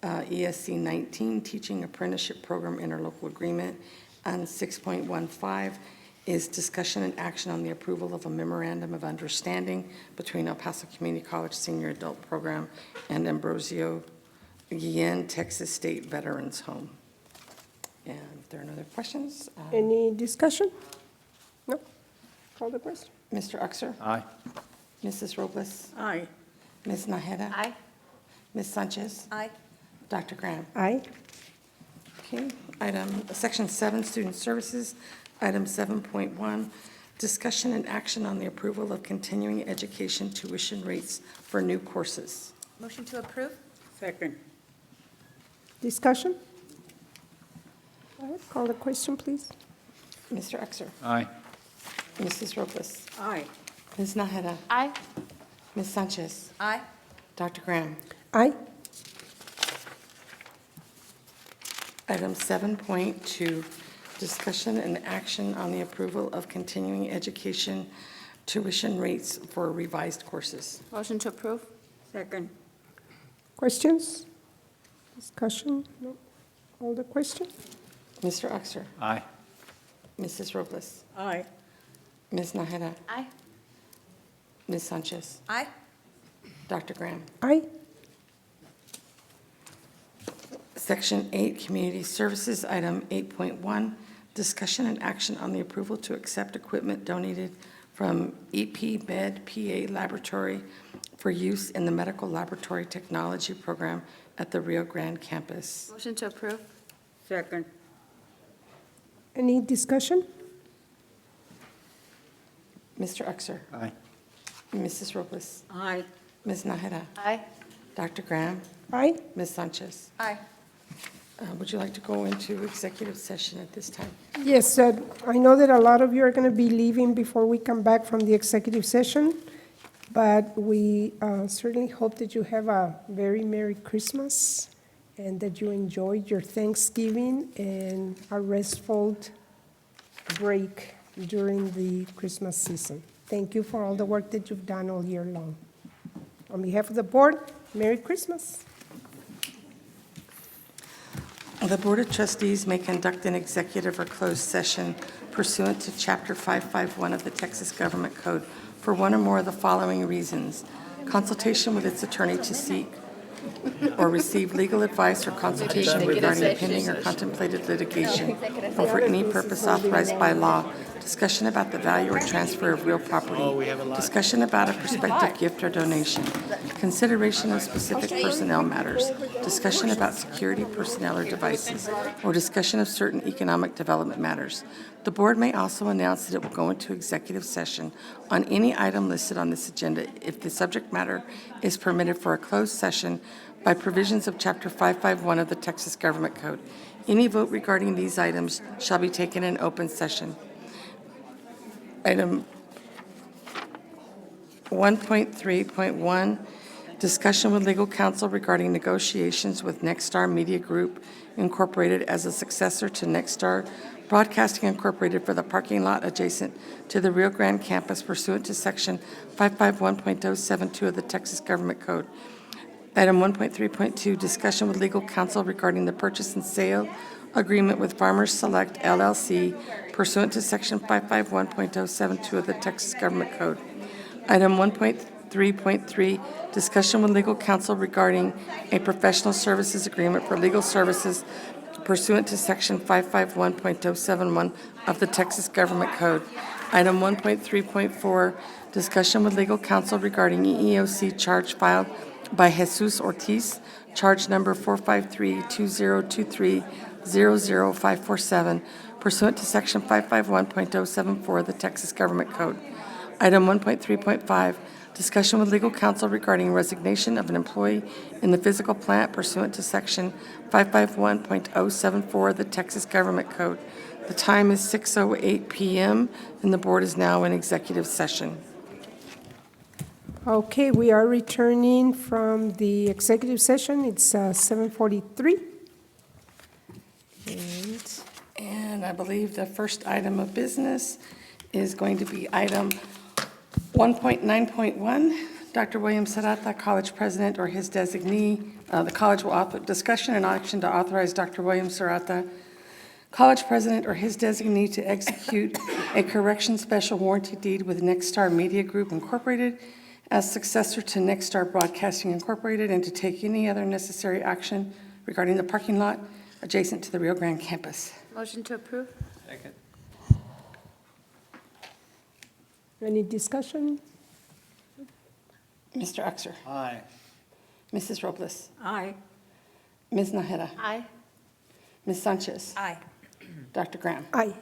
Speaker 2: ESC 19 Teaching Apprenticeship Program Interlocal Agreement. And 6.15 is discussion and action on the approval of a memorandum of understanding between El Paso Community College Senior Adult Program and Ambrosio Guillen Texas State Veterans Home. And if there are no other questions,
Speaker 1: Any discussion? No? Call the question.
Speaker 2: Mr. Uxer?
Speaker 5: Aye.
Speaker 2: Mrs. Robles?
Speaker 17: Aye.
Speaker 2: Ms. Naheda?
Speaker 4: Aye.
Speaker 2: Ms. Sanchez?
Speaker 13: Aye.
Speaker 2: Dr. Graham?
Speaker 1: Aye.
Speaker 2: Okay, Section 7, Student Services. Item 7.1, discussion and action on the approval of continuing education tuition rates for new courses.
Speaker 4: Motion to approve?
Speaker 17: Second.
Speaker 1: Discussion? All right, call the question, please.
Speaker 2: Mr. Uxer?
Speaker 5: Aye.
Speaker 2: Mrs. Robles?
Speaker 17: Aye.
Speaker 2: Ms. Naheda?
Speaker 4: Aye.
Speaker 2: Ms. Sanchez?
Speaker 13: Aye.
Speaker 2: Dr. Graham?
Speaker 1: Aye.
Speaker 2: Item 7.2, discussion and action on the approval of continuing education tuition rates for revised courses.
Speaker 4: Motion to approve?
Speaker 17: Second.
Speaker 1: Questions? Discussion? No? Call the question?
Speaker 2: Mr. Uxer?
Speaker 5: Aye.
Speaker 2: Mrs. Robles?
Speaker 17: Aye.
Speaker 2: Ms. Naheda?
Speaker 4: Aye.
Speaker 2: Ms. Sanchez?
Speaker 13: Aye.
Speaker 2: Dr. Graham?
Speaker 1: Aye.
Speaker 2: Section 8, Community Services, Item 8.1, discussion and action on the approval to accept equipment donated from EP-Med PA Laboratory for use in the Medical Laboratory Technology Program at the Rio Grande campus.
Speaker 4: Motion to approve?
Speaker 17: Second.
Speaker 1: Any discussion?
Speaker 2: Mr. Uxer?
Speaker 5: Aye.
Speaker 2: Mrs. Robles?
Speaker 17: Aye.
Speaker 2: Ms. Naheda?
Speaker 4: Aye.
Speaker 2: Dr. Graham?
Speaker 1: Aye.
Speaker 2: Ms. Sanchez?
Speaker 13: Aye.
Speaker 2: Would you like to go into executive session at this time?
Speaker 1: Yes, I know that a lot of you are going to be leaving before we come back from the executive session, but we certainly hope that you have a very Merry Christmas and that you enjoyed your Thanksgiving and a restful break during the Christmas season. Thank you for all the work that you've done all year long. On behalf of the board, Merry Christmas.
Speaker 2: The Board of Trustees may conduct an executive or closed session pursuant to Chapter 551 of the Texas Government Code for one or more of the following reasons: consultation with its attorney to seek or receive legal advice or consultation regarding pending or contemplated litigation, or for any purpose authorized by law, discussion about the value or transfer of real property, discussion about a prospective gift or donation, consideration of specific personnel matters, discussion about security personnel or devices, or discussion of certain economic development matters. The board may also announce that it will go into executive session on any item listed on this agenda if the subject matter is permitted for a closed session by provisions of Chapter 551 of the Texas Government Code. Any vote regarding these items shall be taken in open session. Item 1.3.1, discussion with legal counsel regarding negotiations with Nexstar Media Group Incorporated as a successor to Nexstar Broadcasting Incorporated for the parking lot adjacent to the Rio Grande campus pursuant to Section 551.072 of the Texas Government Code. Item 1.3.2, discussion with legal counsel regarding the purchase and sale agreement with Farmers Select LLC pursuant to Section 551.072 of the Texas Government Code. Item 1.3.3, discussion with legal counsel regarding a professional services agreement for legal services pursuant to Section 551.071 of the Texas Government Code. Item 1.3.4, discussion with legal counsel regarding EEOC charge filed by Jesus Ortiz, charge number 453-2023-00547, pursuant to Section 551.074 of the Texas Government Code. Item 1.3.5, discussion with legal counsel regarding resignation of an employee in the physical plant pursuant to Section 551.074 of the Texas Government Code. The time is 6:08 p.m., and the board is now in executive session.
Speaker 1: Okay, we are returning from the executive session. It's 7:43.
Speaker 2: And I believe the first item of business is going to be item 1.9.1. Dr. William Serrata, college president or his designee. The college will author discussion and action to authorize Dr. William Serrata, college president or his designee, to execute a correction special warranty deed with Nexstar Media Group Incorporated as successor to Nexstar Broadcasting Incorporated, and to take any other necessary action regarding the parking lot adjacent to the Rio Grande campus.
Speaker 4: Motion to approve?
Speaker 5: Second.
Speaker 1: Any discussion?
Speaker 2: Mr. Uxer.
Speaker 10: Aye.
Speaker 2: Mrs. Robles.
Speaker 17: Aye.
Speaker 2: Ms. Naheda.
Speaker 4: Aye.
Speaker 2: Ms. Sanchez.
Speaker 4: Aye.
Speaker 2: Dr. Graham.
Speaker 1: Aye.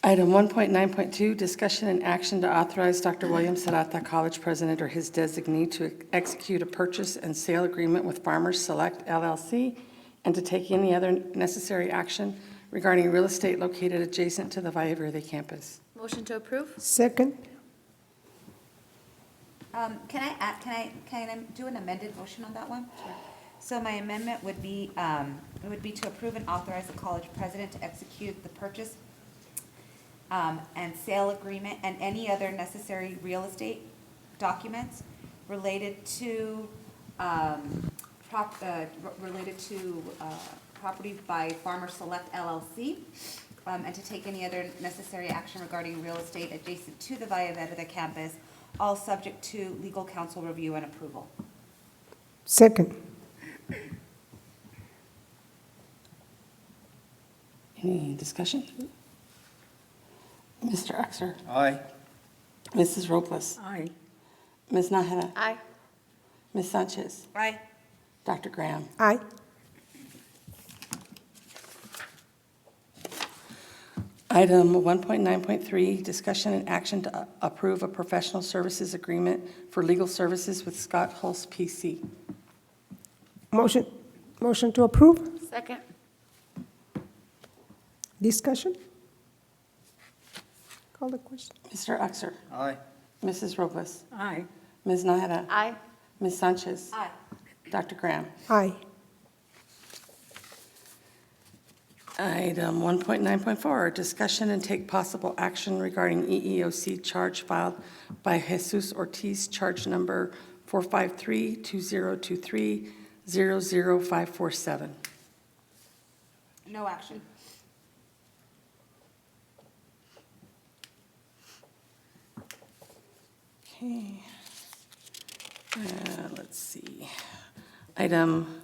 Speaker 2: Item 1.9.2, discussion and action to authorize Dr. William Serrata, college president or his designee, to execute a purchase and sale agreement with Farmers Select LLC, and to take any other necessary action regarding real estate located adjacent to the Valle Verde campus.
Speaker 4: Motion to approve?
Speaker 1: Second.
Speaker 13: Can I do an amended motion on that one? So my amendment would be to approve and authorize the college president to execute the purchase and sale agreement and any other necessary real estate documents related to property by Farmers Select LLC, and to take any other necessary action regarding real estate adjacent to the Valle Verde campus, all subject to legal counsel review and approval.
Speaker 1: Second.
Speaker 2: Any discussion? Mr. Uxer.
Speaker 5: Aye.
Speaker 2: Mrs. Robles.
Speaker 17: Aye.
Speaker 2: Ms. Naheda.
Speaker 4: Aye.
Speaker 2: Ms. Sanchez.
Speaker 4: Aye.
Speaker 2: Dr. Graham.
Speaker 1: Aye.
Speaker 2: Item 1.9.3, discussion and action to approve a professional services agreement for legal services with Scott Hulse PC.
Speaker 1: Motion to approve.
Speaker 4: Second?
Speaker 1: Discussion? Call the question.
Speaker 2: Mr. Uxer.
Speaker 5: Aye.
Speaker 2: Mrs. Robles.
Speaker 17: Aye.
Speaker 2: Ms. Naheda.
Speaker 4: Aye.
Speaker 2: Ms. Sanchez.
Speaker 13: Aye.
Speaker 2: Dr. Graham.
Speaker 1: Aye.
Speaker 2: Item 1.9.4, discussion and take possible action regarding EEOC charge filed by Jesus Ortiz, charge number 453-2023-00547.
Speaker 13: No action.
Speaker 2: Okay. Let's see. Item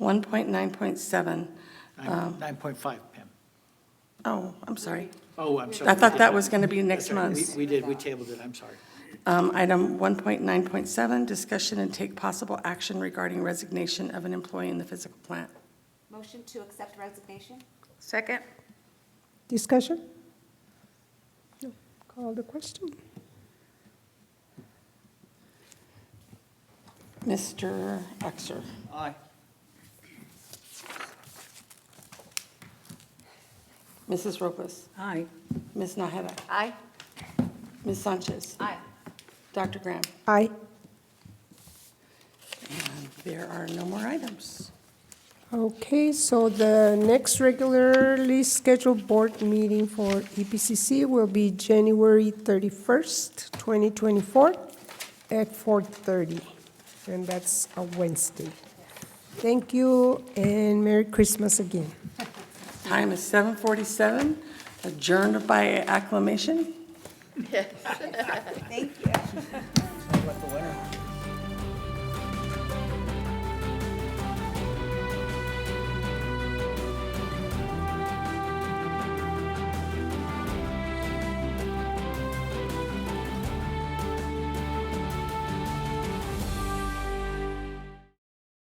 Speaker 2: 1.9.7.
Speaker 10: 9.5, Pam.
Speaker 2: Oh, I'm sorry.
Speaker 10: Oh, I'm sorry.
Speaker 2: I thought that was going to be next
Speaker 10: That's right.
Speaker 2: month.
Speaker 10: We did, we tabled it, I'm sorry.
Speaker 2: Item 1.9.7, discussion and take possible action regarding resignation of an employee in the physical plant.
Speaker 13: Motion to accept resignation?
Speaker 4: Second?
Speaker 1: Discussion? No. Call the question.
Speaker 2: Mr. Uxer.
Speaker 12: Aye.
Speaker 2: Mrs. Robles.
Speaker 17: Aye.
Speaker 2: Ms. Nahara.
Speaker 4: Aye.
Speaker 2: Ms. Sanchez.
Speaker 4: Aye.
Speaker 2: Dr. Graham.
Speaker 1: Aye.
Speaker 2: And there are no more items.
Speaker 1: Okay, so the next regularly scheduled board meeting for EPCC will be January 31st, 2024, at 4:30, and that's a Wednesday. Thank you, and Merry Christmas again.
Speaker 2: Time is 7:47, adjourned by acclamation.
Speaker 17: Thank you. Sounds like the winner.